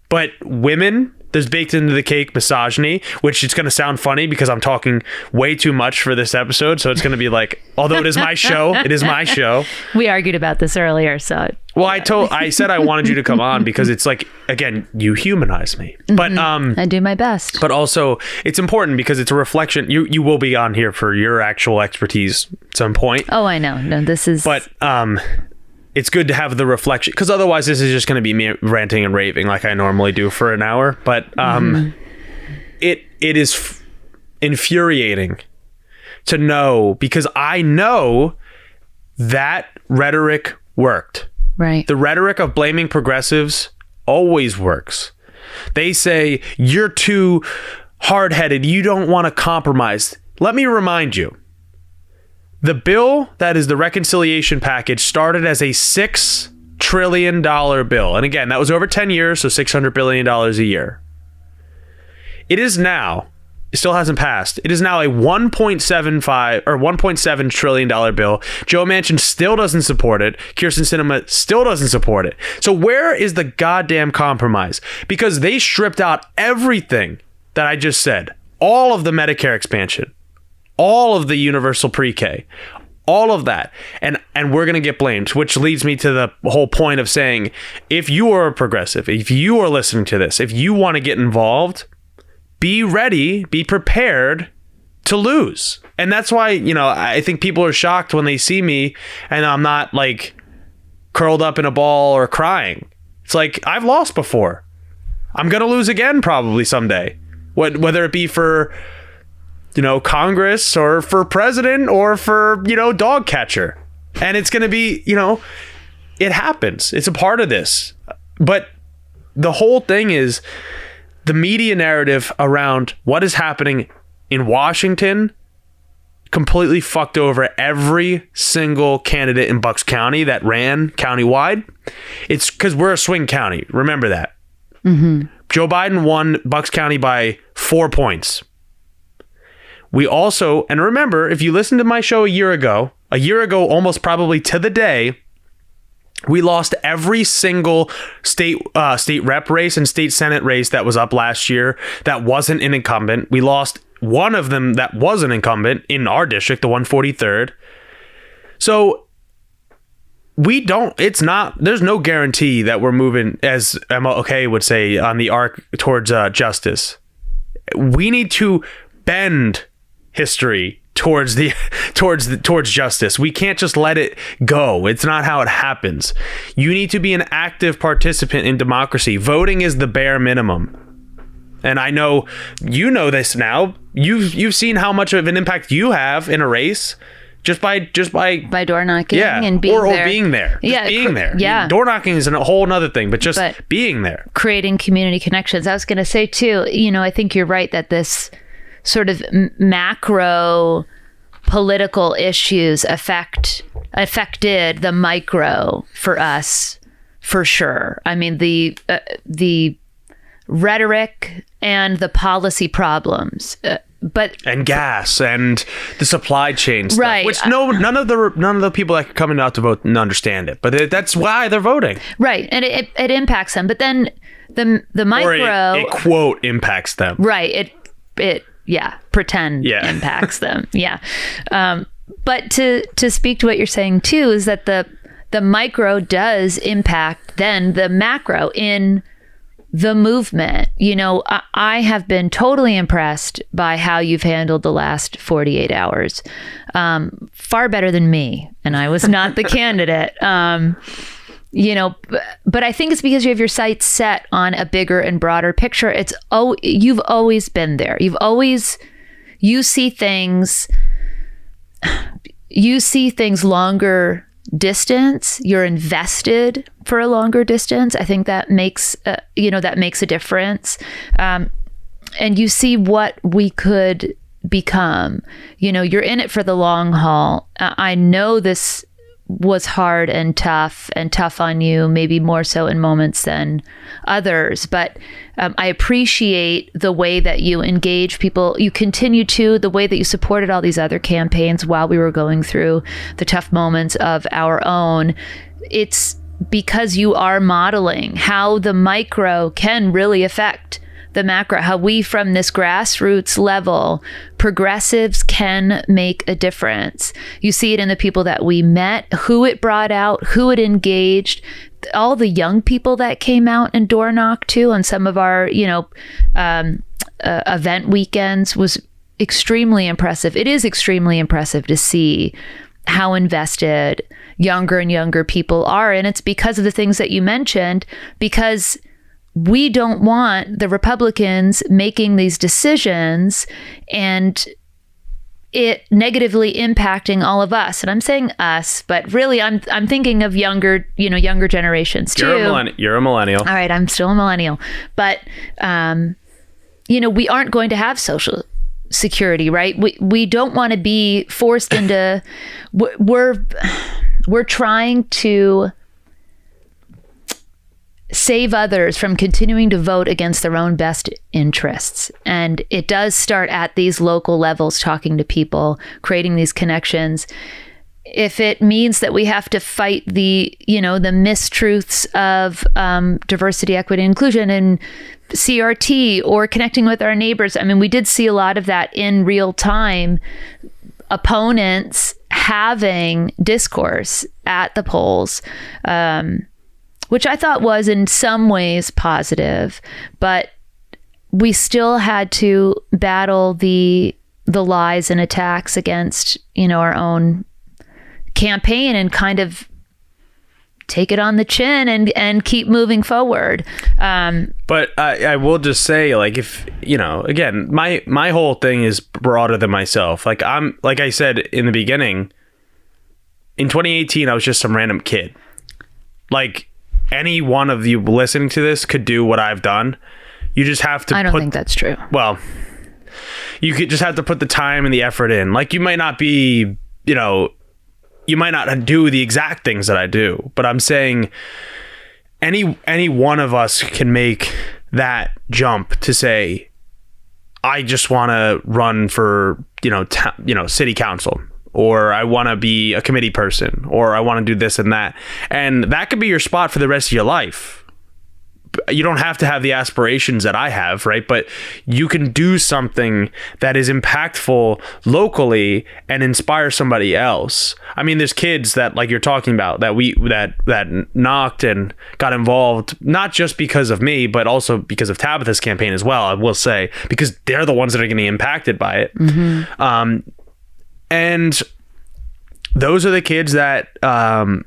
But women, there's baked into the cake misogyny, which it's going to sound funny because I'm talking way too much for this episode. So it's going to be like, although it is my show, it is my show. We argued about this earlier, so. Well, I said I wanted you to come on because it's like, again, you humanize me. But I do my best. But also, it's important because it's a reflection. You will be on here for your actual expertise at some point. Oh, I know. No, this is. But it's good to have the reflection, because otherwise this is just going to be me ranting and raving like I normally do for an hour. But it is infuriating to know, because I know that rhetoric worked. Right. The rhetoric of blaming progressives always works. They say, you're too hard-headed. You don't want to compromise. Let me remind you. The bill that is the reconciliation package started as a $6 trillion bill. And again, that was over 10 years, so $600 billion a year. It is now, it still hasn't passed, it is now a $1.75 or $1.7 trillion bill. Joe Manchin still doesn't support it. Kyrsten Sinema still doesn't support it. So where is the goddamn compromise? Because they stripped out everything that I just said. All of the Medicare expansion. All of the universal pre-K, all of that. And we're going to get blamed, which leads me to the whole point of saying, if you are a progressive, if you are listening to this, if you want to get involved, be ready, be prepared to lose. And that's why, I think people are shocked when they see me and I'm not like curled up in a ball or crying. It's like, I've lost before. I'm going to lose again probably someday, whether it be for Congress or for president or for, dog catcher. And it's going to be, it happens. It's a part of this. But the whole thing is the media narrative around what is happening in Washington completely fucked over every single candidate in Bucks County that ran countywide. It's because we're a swing county. Remember that. Mm-hmm. Joe Biden won Bucks County by 4 points. We also, and remember, if you listened to my show a year ago, almost probably to the day, we lost every single state rep race and state senate race that was up last year that wasn't an incumbent. We lost one of them that was an incumbent in our district, the 143rd. So there's no guarantee that we're moving, as MLK would say, on the arc towards justice. We need to bend history towards justice. We can't just let it go. It's not how it happens. You need to be an active participant in democracy. Voting is the bare minimum. And I know you know this now. You've seen how much of an impact you have in a race just by door knocking, and being or there. Being there. Just being there. Yeah. Door knocking is a whole other thing, but being there. Creating community connections. I was going to say too, I think you're right that this sort of macro political issues affected the micro for us, for sure. I mean, the rhetoric and the policy problems and gas and the supply chain stuff, right, which none of the people that are coming out to vote understand it, but that's why they're voting, right, and it impacts them. But then the micro, or it quote impacts them, right? It pretend impacts them, but to speak to what you're saying too is that the micro does impact then the macro in the movement. I have been totally impressed by how you've handled the last 48 hours. Far better than me. And I was not the candidate. But I think it's because you have your sights set on a bigger and broader picture. You've always been there. You see things longer distance. You're invested for a longer distance. I think that makes a difference. And you see what we could become. You're in it for the long haul. I know this was hard and tough on you, maybe more so in moments than others. But I appreciate the way that you engage people. You continue to, the way that you supported all these other campaigns while we were going through the tough moments of our own. It's because you are modeling how the micro can really affect the macro, how we from this grassroots level, progressives can make a difference. You see it in the people that we met, who it brought out, who it engaged, all the young people that came out and door knocked too on some of our, event weekends was extremely impressive. It is extremely impressive to see how invested younger and younger people are. And it's because of the things that you mentioned, because we don't want the Republicans making these decisions and it negatively impacting all of us. And I'm saying us, but really I'm thinking of younger generations too. You're a millennial. All right, I'm still a millennial. But we aren't going to have social security, right? We don't want to be forced into we're trying to save others from continuing to vote against their own best interests. And it does start at these local levels, talking to people, creating these connections. If it means that we have to fight the mistruths of diversity, equity, and inclusion and CRT or connecting with our neighbors. I mean, we did see a lot of that in real time. Opponents having discourse at the polls, which I thought was in some ways positive, but we still had to battle the lies and attacks against, our own campaign and kind of take it on the chin and keep moving forward. But I will just say, like, if, again, my whole thing is broader than myself. Like I said in the beginning, in 2018, I was just some random kid. Like, any one of you listening to this could do what I've done. You just have to I don't think that's true. Well, you could just have to put the time and the effort in. Like, you might not be, you might not do the exact things that I do, but I'm saying any one of us can make that jump to say, I just want to run for, city council, or I want to be a committee person, or I want to do this and that. And that could be your spot for the rest of your life. You don't have to have the aspirations that I have, right? But you can do something that is impactful locally and inspire somebody else. I mean, there's kids that, like you're talking about, that knocked and got involved, not just because of me, but also because of Tabitha's campaign as well, I will say, because they're the ones that are getting impacted by it. Mm-hmm. And those are the kids that are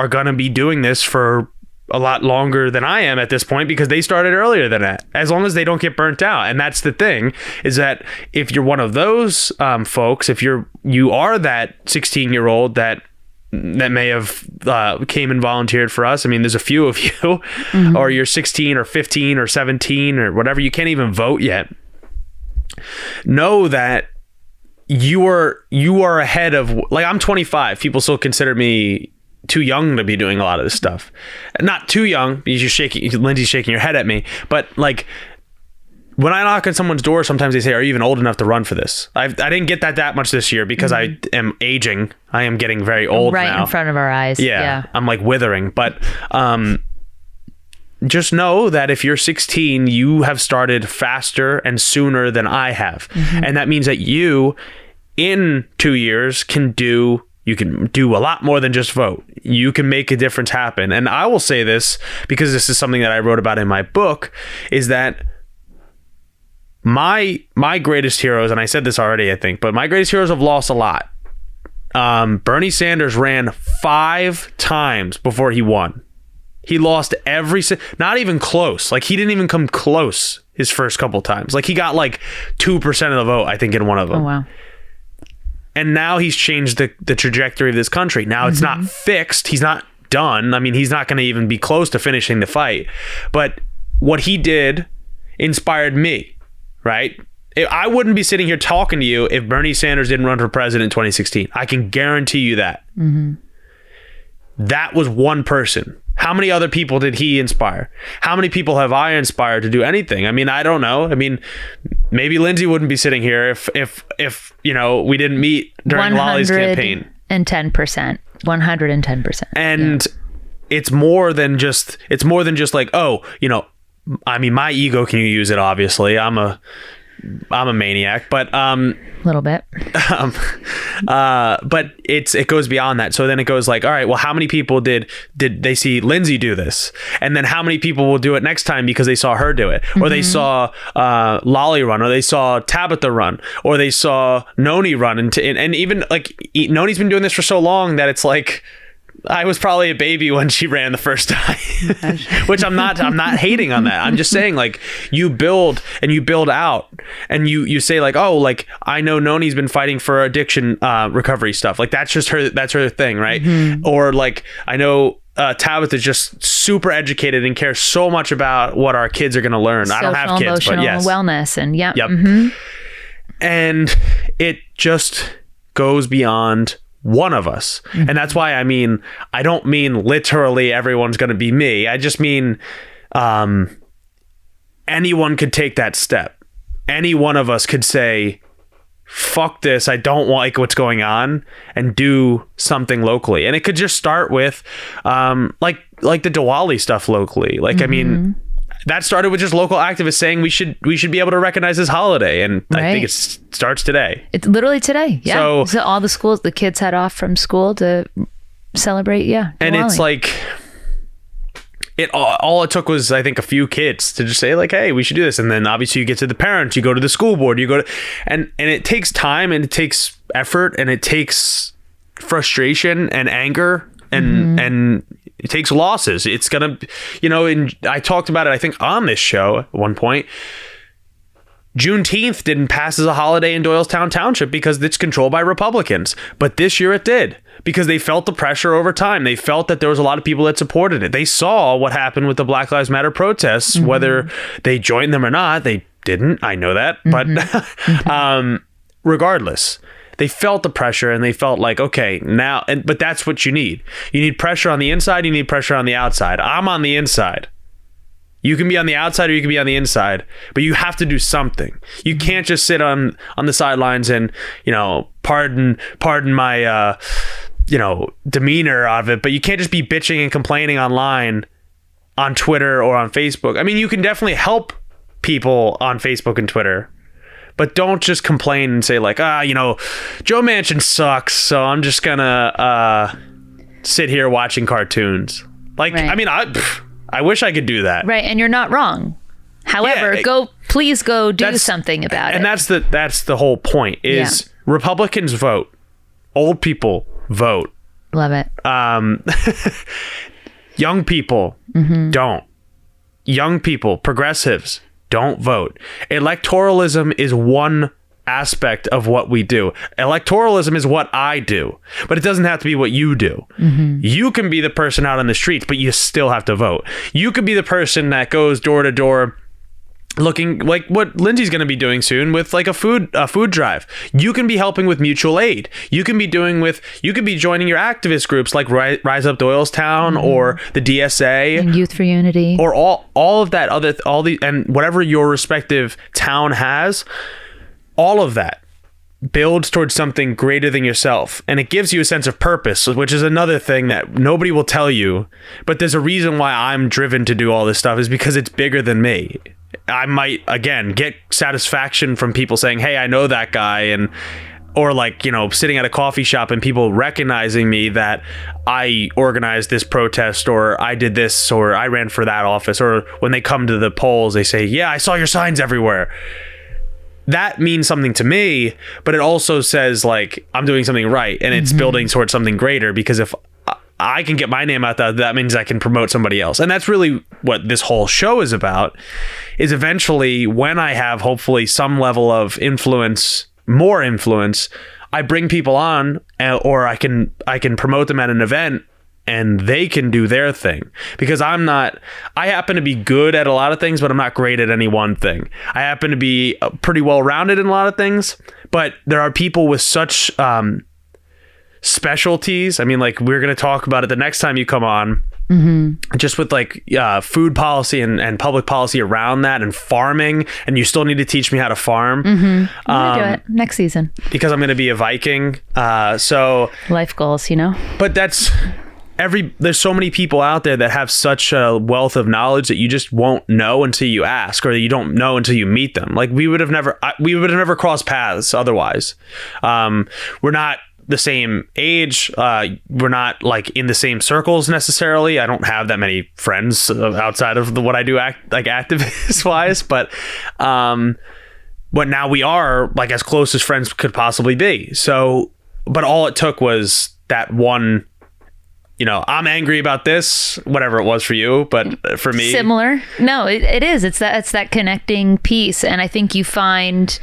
going to be doing this for a lot longer than I am at this point, because they started earlier than that, as long as they don't get burnt out. And that's the thing, is that if you're one of those folks, if you are that 16-year-old that may have came and volunteered for us. I mean, there's a few of you, mm-hmm. or you're 16 or 15 or 17 or whatever, you can't even vote yet. Know that you are ahead of, like, I'm 25. People still consider me too young to be doing a lot of this stuff. Not too young. Lindsay's shaking your head at me, but like, when I knock on someone's door, sometimes they say, are you even old enough to run for this? I didn't get that much this year because I am aging. I am getting very old now. Right in front of our eyes. Yeah. I'm like withering. But just know that if you're 16, you have started faster and sooner than I have. And that means that you, in 2 years, you can do a lot more than just vote. You can make a difference happen. And I will say this, because this is something that I wrote about in my book, is that my greatest heroes, and I said this already, I think, but my greatest heroes have lost a lot. Bernie Sanders ran 5 times before he won. He lost not even close. Like, he didn't even come close his first couple times. Like, he got like 2% of the vote, I think, in one of them. Oh, wow. And now he's changed the trajectory of this country. Now it's not fixed. He's not done. I mean, he's not going to even be close to finishing the fight. But what he did inspired me, right? I wouldn't be sitting here talking to you if Bernie Sanders didn't run for president in 2016. I can guarantee you that. That was one person. How many other people did he inspire? How many people have I inspired to do anything? I mean, I don't know. I mean, maybe Lindsay wouldn't be sitting here if we didn't meet during Lolly's campaign. 110%. 110%. And it's more than just like, I mean, my ego can use it, obviously. I'm a maniac, but a little bit. But it goes beyond that. So then it goes like, all right, well, how many people did they see Lindsay do this? And then how many people will do it next time because they saw her do it, or they saw Lolly run, or they saw Tabitha run, or they saw Noni run, and even like Noni's been doing this for so long that it's like, I was probably a baby when she ran the first time, which I'm not hating on that. I'm just saying, like, you build out, and you say like, oh, like, I know Noni's been fighting for addiction recovery stuff. Like, that's her thing. Right. Or like, I know Tabitha is just super educated and cares so much about what our kids are going to learn. I don't have kids, but yes. Wellness and yep. And it just goes beyond one of us. And that's why I don't mean literally everyone's going to be me. I just mean anyone could take that step. Any one of us could say, fuck this, I don't like what's going on, and do something locally. And it could just start with like the Diwali stuff locally. Like, I mean, that started with just local activists saying we should be able to recognize this holiday, and I think it starts today. It's literally today. Yeah. So all the schools, the kids had off from school to celebrate. Yeah. And Diwali. it's like all it took was, I think, a few kids to just say like, hey, we should do this. And then obviously you get to the parents, you go to the school board, you go to, and it takes time, and it takes effort, and it takes frustration and anger, and it takes losses. It's gonna, and I talked about it, I think, on this show at one point. Juneteenth didn't pass as a holiday in Doylestown Township because it's controlled by Republicans. But this year it did, because they felt the pressure over time. They felt that there was a lot of people that supported it. They saw what happened with the Black Lives Matter protests, whether they joined them or not. They didn't. I know that. But regardless, they felt the pressure, and they felt like, okay, now, but that's what you need. You need pressure on the inside. You need pressure on the outside. I'm on the inside. You can be on the outside or you can be on the inside, but you have to do something. You can't just sit on the sidelines and, pardon my, demeanor of it, but you can't just be bitching and complaining online, on Twitter or on Facebook. I mean, you can definitely help people on Facebook and Twitter, but don't just complain and say like, Joe Manchin sucks, so I'm just gonna sit here watching cartoons. Like, right. I mean, I wish I could do that. Right, and you're not wrong. However, please go do something about it. And that's the whole point is Republicans vote. Old people vote. Love it. Young people don't. Young people, progressives, don't vote. Electoralism is one aspect of what we do. Electoralism is what I do, but it doesn't have to be what you do. You can be the person out on the streets, but you still have to vote. You could be the person that goes door to door looking like what Lindsay's going to be doing soon with like a food drive. You can be helping with mutual aid. You can be joining your activist groups like Rise Up Doylestown or the DSA and Youth for Unity, or all of that and whatever your respective town has. All of that builds towards something greater than yourself, and it gives you a sense of purpose, which is another thing that nobody will tell you. But there's a reason why I'm driven to do all this stuff, is because it's bigger than me. I might, again, get satisfaction from people saying, hey, I know that guy, or like, sitting at a coffee shop and people recognizing me that I organized this protest, or I did this, or I ran for that office, or when they come to the polls, they say, yeah, I saw your signs everywhere. That means something to me, but it also says like I'm doing something right, and it's building towards something greater, because if I can get my name out there, that means I can promote somebody else. And that's really what this whole show is about, is eventually when I have hopefully some level of influence, more influence, I bring people on, or I can promote them at an event, and they can do their thing. Because I happen to be good at a lot of things, but I'm not great at any one thing. I happen to be pretty well-rounded in a lot of things, but there are people with such specialties. I mean, like, we're going to talk about it the next time you come on, just with like food policy and public policy around that, and farming, and you still need to teach me how to farm. I'm gonna do it next season, because I'm going to be a Viking. So life goals, but there's so many people out there that have such a wealth of knowledge that you just won't know until you ask, or you don't know until you meet them. Like, we would have never crossed paths otherwise. We're not the same age. We're not like in the same circles necessarily. I don't have that many friends outside of what I do activist wise, but now we are like as close as friends could possibly be. So, but all it took was that one, I'm angry about this, whatever it was for you, but for me, similar. No, it is. It's that connecting piece. And I think you find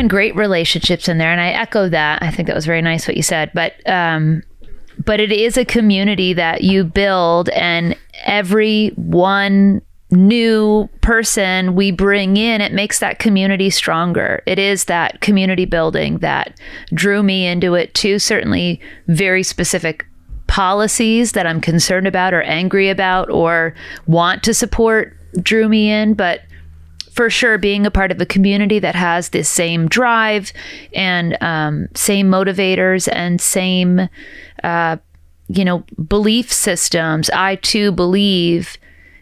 great relationships in there. And I echo that. I think that was very nice what you said, but it is a community that you build, and every one new person we bring in, it makes that community stronger. It is that community building that drew me into it too. Certainly very specific policies that I'm concerned about or angry about or want to support drew me in, but for sure being a part of a community that has this same drive and same motivators and same belief systems. I too believe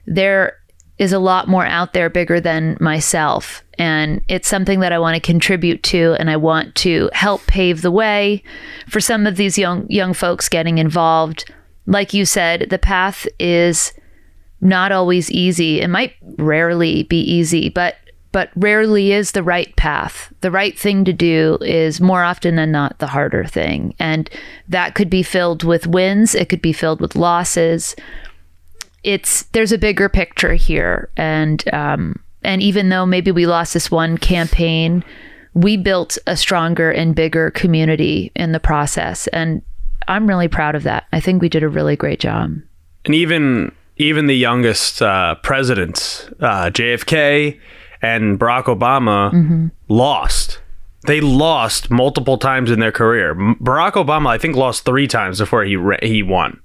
there is a lot more out there bigger than myself, and it's something that I want to contribute to, and I want to help pave the way for some of these young folks getting involved. Like you said, the path is not always easy. It might rarely be easy, but rarely is the right path. The right thing to do is more often than not the harder thing, and that could be filled with wins. It could be filled with losses. There's a bigger picture here, and even though maybe we lost this one campaign, we built a stronger and bigger community in the process, and I'm really proud of that. I think we did a really great job. And even the youngest presidents, JFK and Barack Obama, lost. They lost multiple times in their career. Barack Obama, I think, lost 3 times before he won,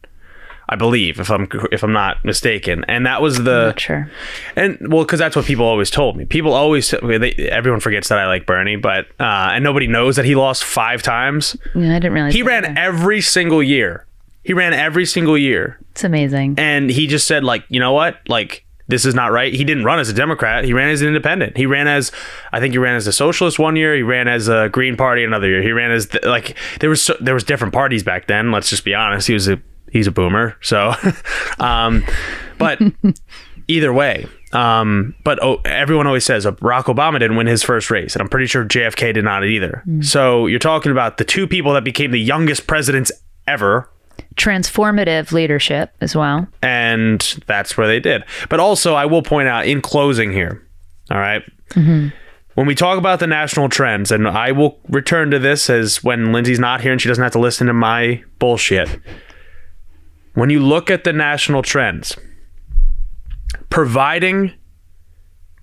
I believe, if I'm not mistaken. And that was I'm not sure. And well, because that's what people always told me. People always, everyone forgets that I like Bernie, but and nobody knows that he lost 5 times. Yeah, I didn't realize. He ran every single year. It's amazing. And he just said, like, you know what? Like, this is not right. He didn't run as a Democrat. He ran as an independent. He ran as a socialist one year. He ran as a Green Party another year. He ran as there was different parties back then. Let's just be honest. He's a boomer. So, but either way, everyone always says Barack Obama didn't win his first race, and I'm pretty sure JFK did not either. So you're talking about the 2 people that became the youngest presidents ever. Transformative leadership as well. And that's where they did. But also, I will point out in closing here, all right? When we talk about the national trends, and I will return to this as when Lindsay's not here and she doesn't have to listen to my bullshit. When you look at the national trends, providing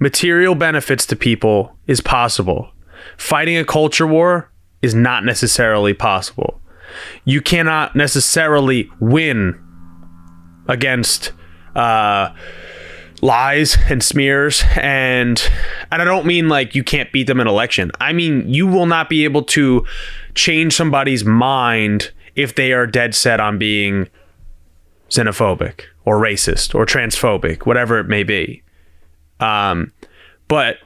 material benefits to people is possible. Fighting a culture war is not necessarily possible. You cannot necessarily win against lies and smears, and I don't mean like you can't beat them in an election. I mean, you will not be able to change somebody's mind if they are dead set on being xenophobic or racist or transphobic, whatever it may be. But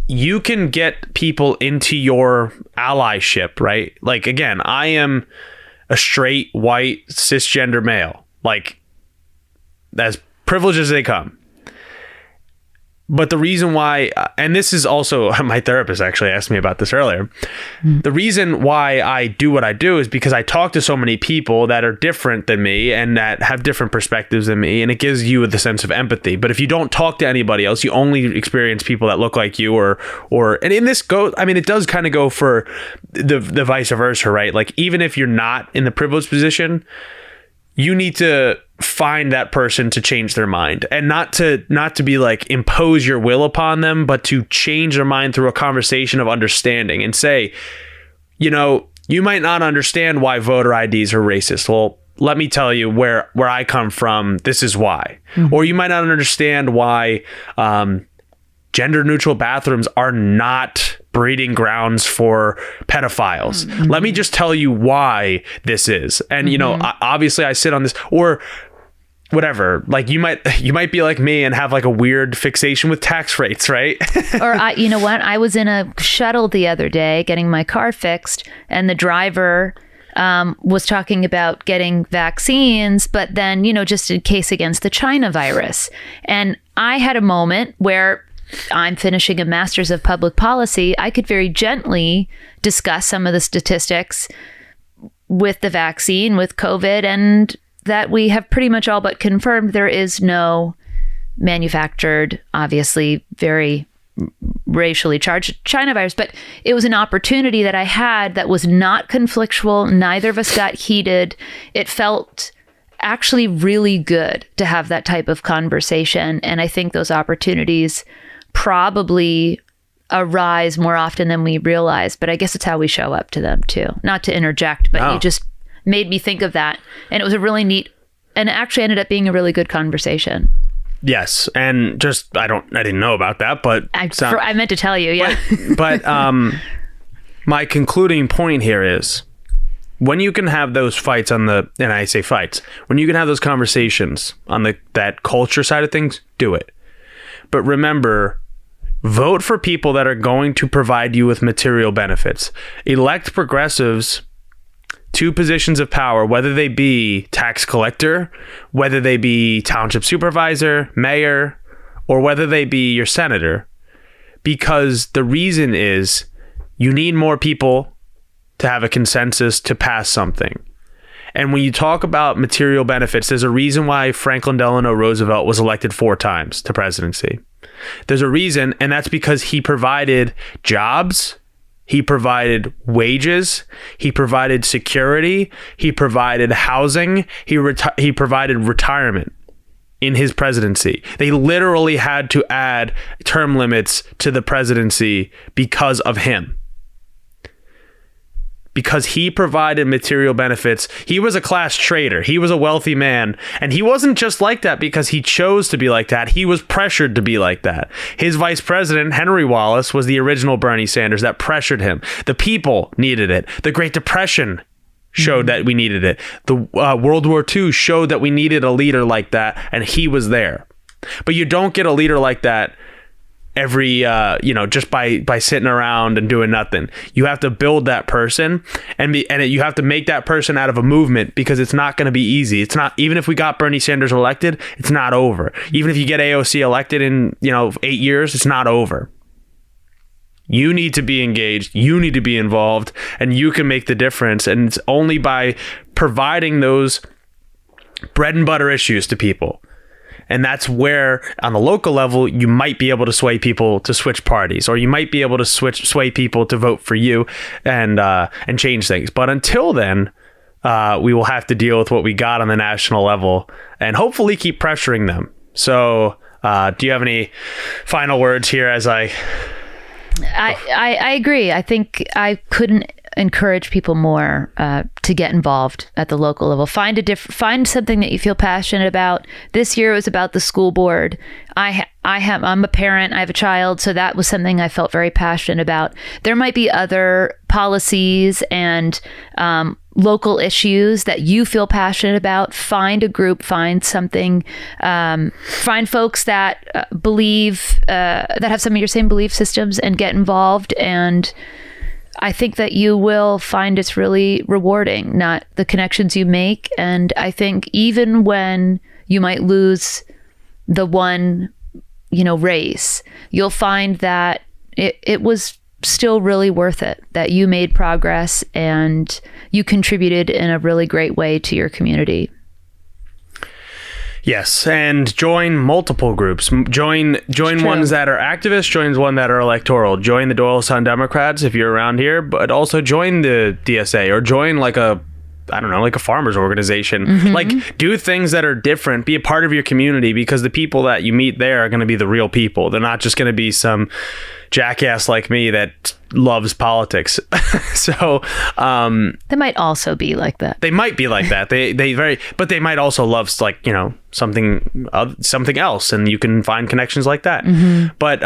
you can get people into your allyship, right? Like, again, I am a straight, white, cisgender male, like as privileged as they come. But the reason why, and this is also, my therapist actually asked me about this earlier. The reason why I do what I do is because I talk to so many people that are different than me and that have different perspectives than me, and it gives you the sense of empathy. But if you don't talk to anybody else, you only experience people that look like you, or and in this go, I mean, it does kind of go for the vice versa, right? Like, even if you're not in the privileged position, you need to find that person to change their mind, and not to be like impose your will upon them, but to change their mind through a conversation of understanding and say, you know, you might not understand why voter IDs are racist. Well, let me tell you where I come from. This is why. Mm-hmm. Or you might not understand why gender neutral bathrooms are not breeding grounds for pedophiles. Mm-hmm. Let me just tell you why this is. And, you know, obviously I sit on this, or whatever, like you might be like me and have like a weird fixation with tax rates, right? Or you know what? I was in a shuttle the other day getting my car fixed, and the driver was talking about getting vaccines, but then, you know, just in case against the China virus. And I had a moment where I'm finishing a master's of public policy. I could very gently discuss some of the statistics with the vaccine, with COVID, and that we have pretty much all but confirmed there is no manufactured, obviously very racially charged China virus. But it was an opportunity that I had that was not conflictual. Neither of us got heated. It felt actually really good to have that type of conversation. And I think those opportunities probably arise more often than we realize, but I guess it's how we show up to them too. Not to interject, but You just made me think of that. And it was a really neat, and it actually ended up being a really good conversation. Yes. And just, I didn't know about that, but I meant to tell you. Yeah. But my concluding point here is, when you can have those fights and I say fights, when you can have those conversations on that culture side of things, do it. But remember, vote for people that are going to provide you with material benefits. Elect progressives to positions of power, whether they be tax collector, whether they be township supervisor, mayor, or whether they be your senator. Because the reason is you need more people to have a consensus to pass something. And when you talk about material benefits, there's a reason why Franklin Delano Roosevelt was elected 4 times to presidency. There's a reason, and that's because he provided jobs, he provided wages, he provided security, he provided housing, he provided retirement in his presidency. They literally had to add term limits to the presidency because of him. Because he provided material benefits. He was a class traitor. He was a wealthy man. And he wasn't just like that because he chose to be like that. He was pressured to be like that. His vice president, Henry Wallace, was the original Bernie Sanders that pressured him. The people needed it. The Great Depression showed that we needed it. The World War II showed that we needed a leader like that, and he was there. But you don't get a leader like that every just by sitting around and doing nothing. You have to build that person, and you have to make that person out of a movement, because it's not going to be easy. It's not, even if we got Bernie Sanders elected, it's not over. Even if you get AOC elected in 8 years, it's not over. You need to be engaged, you need to be involved, and you can make the difference. And it's only by providing those bread and butter issues to people. And that's where, on the local level, you might be able to sway people to switch parties, or you might be able to sway people to vote for you and change things. But until then, we will have to deal with what we got on the national level and hopefully keep pressuring them. So Do you have any final words here as I agree. I think I couldn't encourage people more to get involved at the local level. Find something that you feel passionate about. This year it was about the school board. I'm a parent. I have a child, so that was something I felt very passionate about. There might be other policies and local issues that you feel passionate about. Find a group, find something, find folks that believe, that have some of your same belief systems, and get involved. And I think that you will find it's really rewarding, not the connections you make. And I think even when you might lose the one, race, you'll find that it was still really worth it, that you made progress and you contributed in a really great way to your community. Yes, and join multiple groups. Join ones that are activists, join one that are electoral. Join the Doylestown Democrats if you're around here, but also join the DSA, or join like a farmers organization. Mm-hmm. Like, do things that are different. Be a part of your community, because the people that you meet there are going to be the real people. They're not just going to be some jackass like me that loves politics. So they might also be like that. They might be like that. But they might also love something else, and you can find connections like that. Mm-hmm. But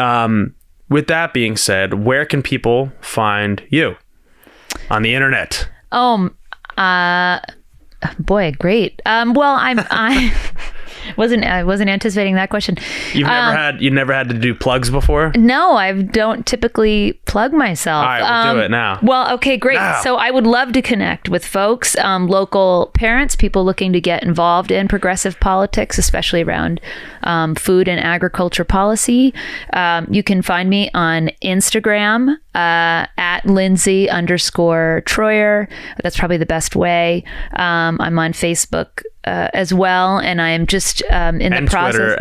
with that being said, where can people find you on the internet? Boy, great. Well, I wasn't anticipating that question. You never had to do plugs before? No, I don't typically plug myself. All right, we'll do it now. Well, okay, great. Now. So I would love to connect with folks, local parents, people looking to get involved in progressive politics, especially around food and agriculture policy. You can find me on Instagram at Lindsay _Troyer. That's probably the best way. I'm on Facebook as well, and I am just in the process. Twitter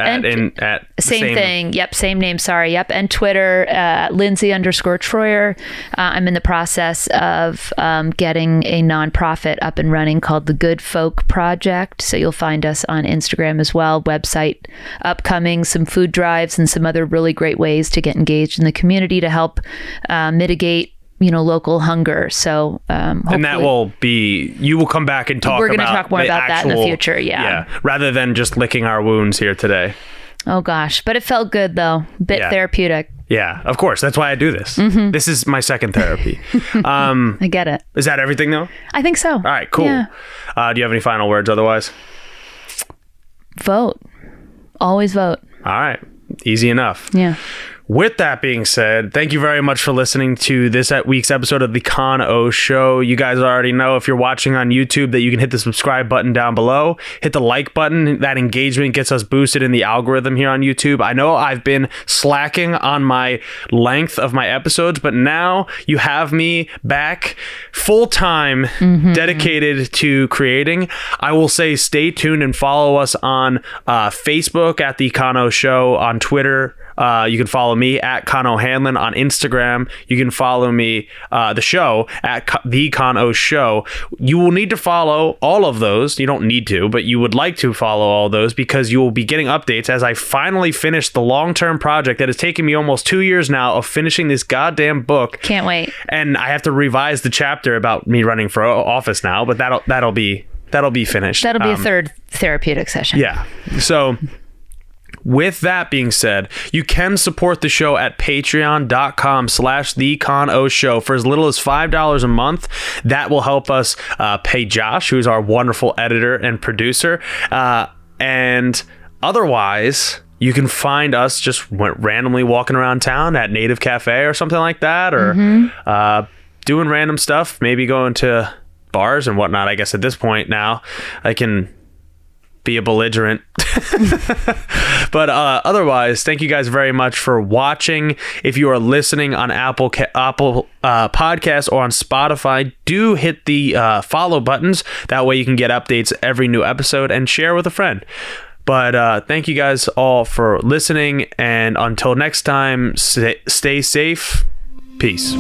at same thing. Yep, same name. Sorry. Yep, and Twitter Lindsay _Troyer. I'm in the process of getting a nonprofit up and running called the Good Folk Project. So you'll find us on Instagram as well. Website upcoming, some food drives, and some other really great ways to get engaged in the community to help mitigate local hunger. So and that will be, you will come back and talk about. We're going to talk more about that in the future. Yeah, rather than just licking our wounds here today. Oh gosh, but it felt good though. Therapeutic. Yeah, of course. That's why I do this. Mm-hmm. This is my second therapy. I get it. Is that everything though? I think so. All right, cool. Yeah. Do you have any final words otherwise? Vote. Always vote. All right. Easy enough. Yeah. With that being said, thank you very much for listening to this week's episode of The Con O Show. You guys already know, if you're watching on YouTube, that you can hit the subscribe button down below. Hit the like button. That engagement gets us boosted in the algorithm here on YouTube. I know I've been slacking on my length of my episodes, but now you have me back full-time, dedicated to creating. I will say stay tuned and follow us on Facebook at The Con O Show, on Twitter. You can follow me at Con O'Hanlon on Instagram. You can follow me, the show, at The Con O Show. You will need to follow all of those. You don't need to, but you would like to follow all those, because you will be getting updates as I finally finish the long-term project that has taken me almost 2 years now of finishing this goddamn book. Can't wait. And I have to revise the chapter about me running for office now, but that'll be finished. That'll be a third therapeutic session. Yeah. So with that being said, you can support the show at patreon.com/theconoshow for as little as $5 a month. That will help us pay Josh, who's our wonderful editor and producer. And otherwise, you can find us just randomly walking around town at Native Cafe or something like that, or doing random stuff, maybe going to bars and whatnot. I guess at this point now, I can be a belligerent. But otherwise, thank you guys very much for watching. If you are listening on Apple Podcasts or on Spotify, do hit the follow buttons. That way you can get updates every new episode, and share with a friend. But thank you guys all for listening, and until next time, stay safe. Peace.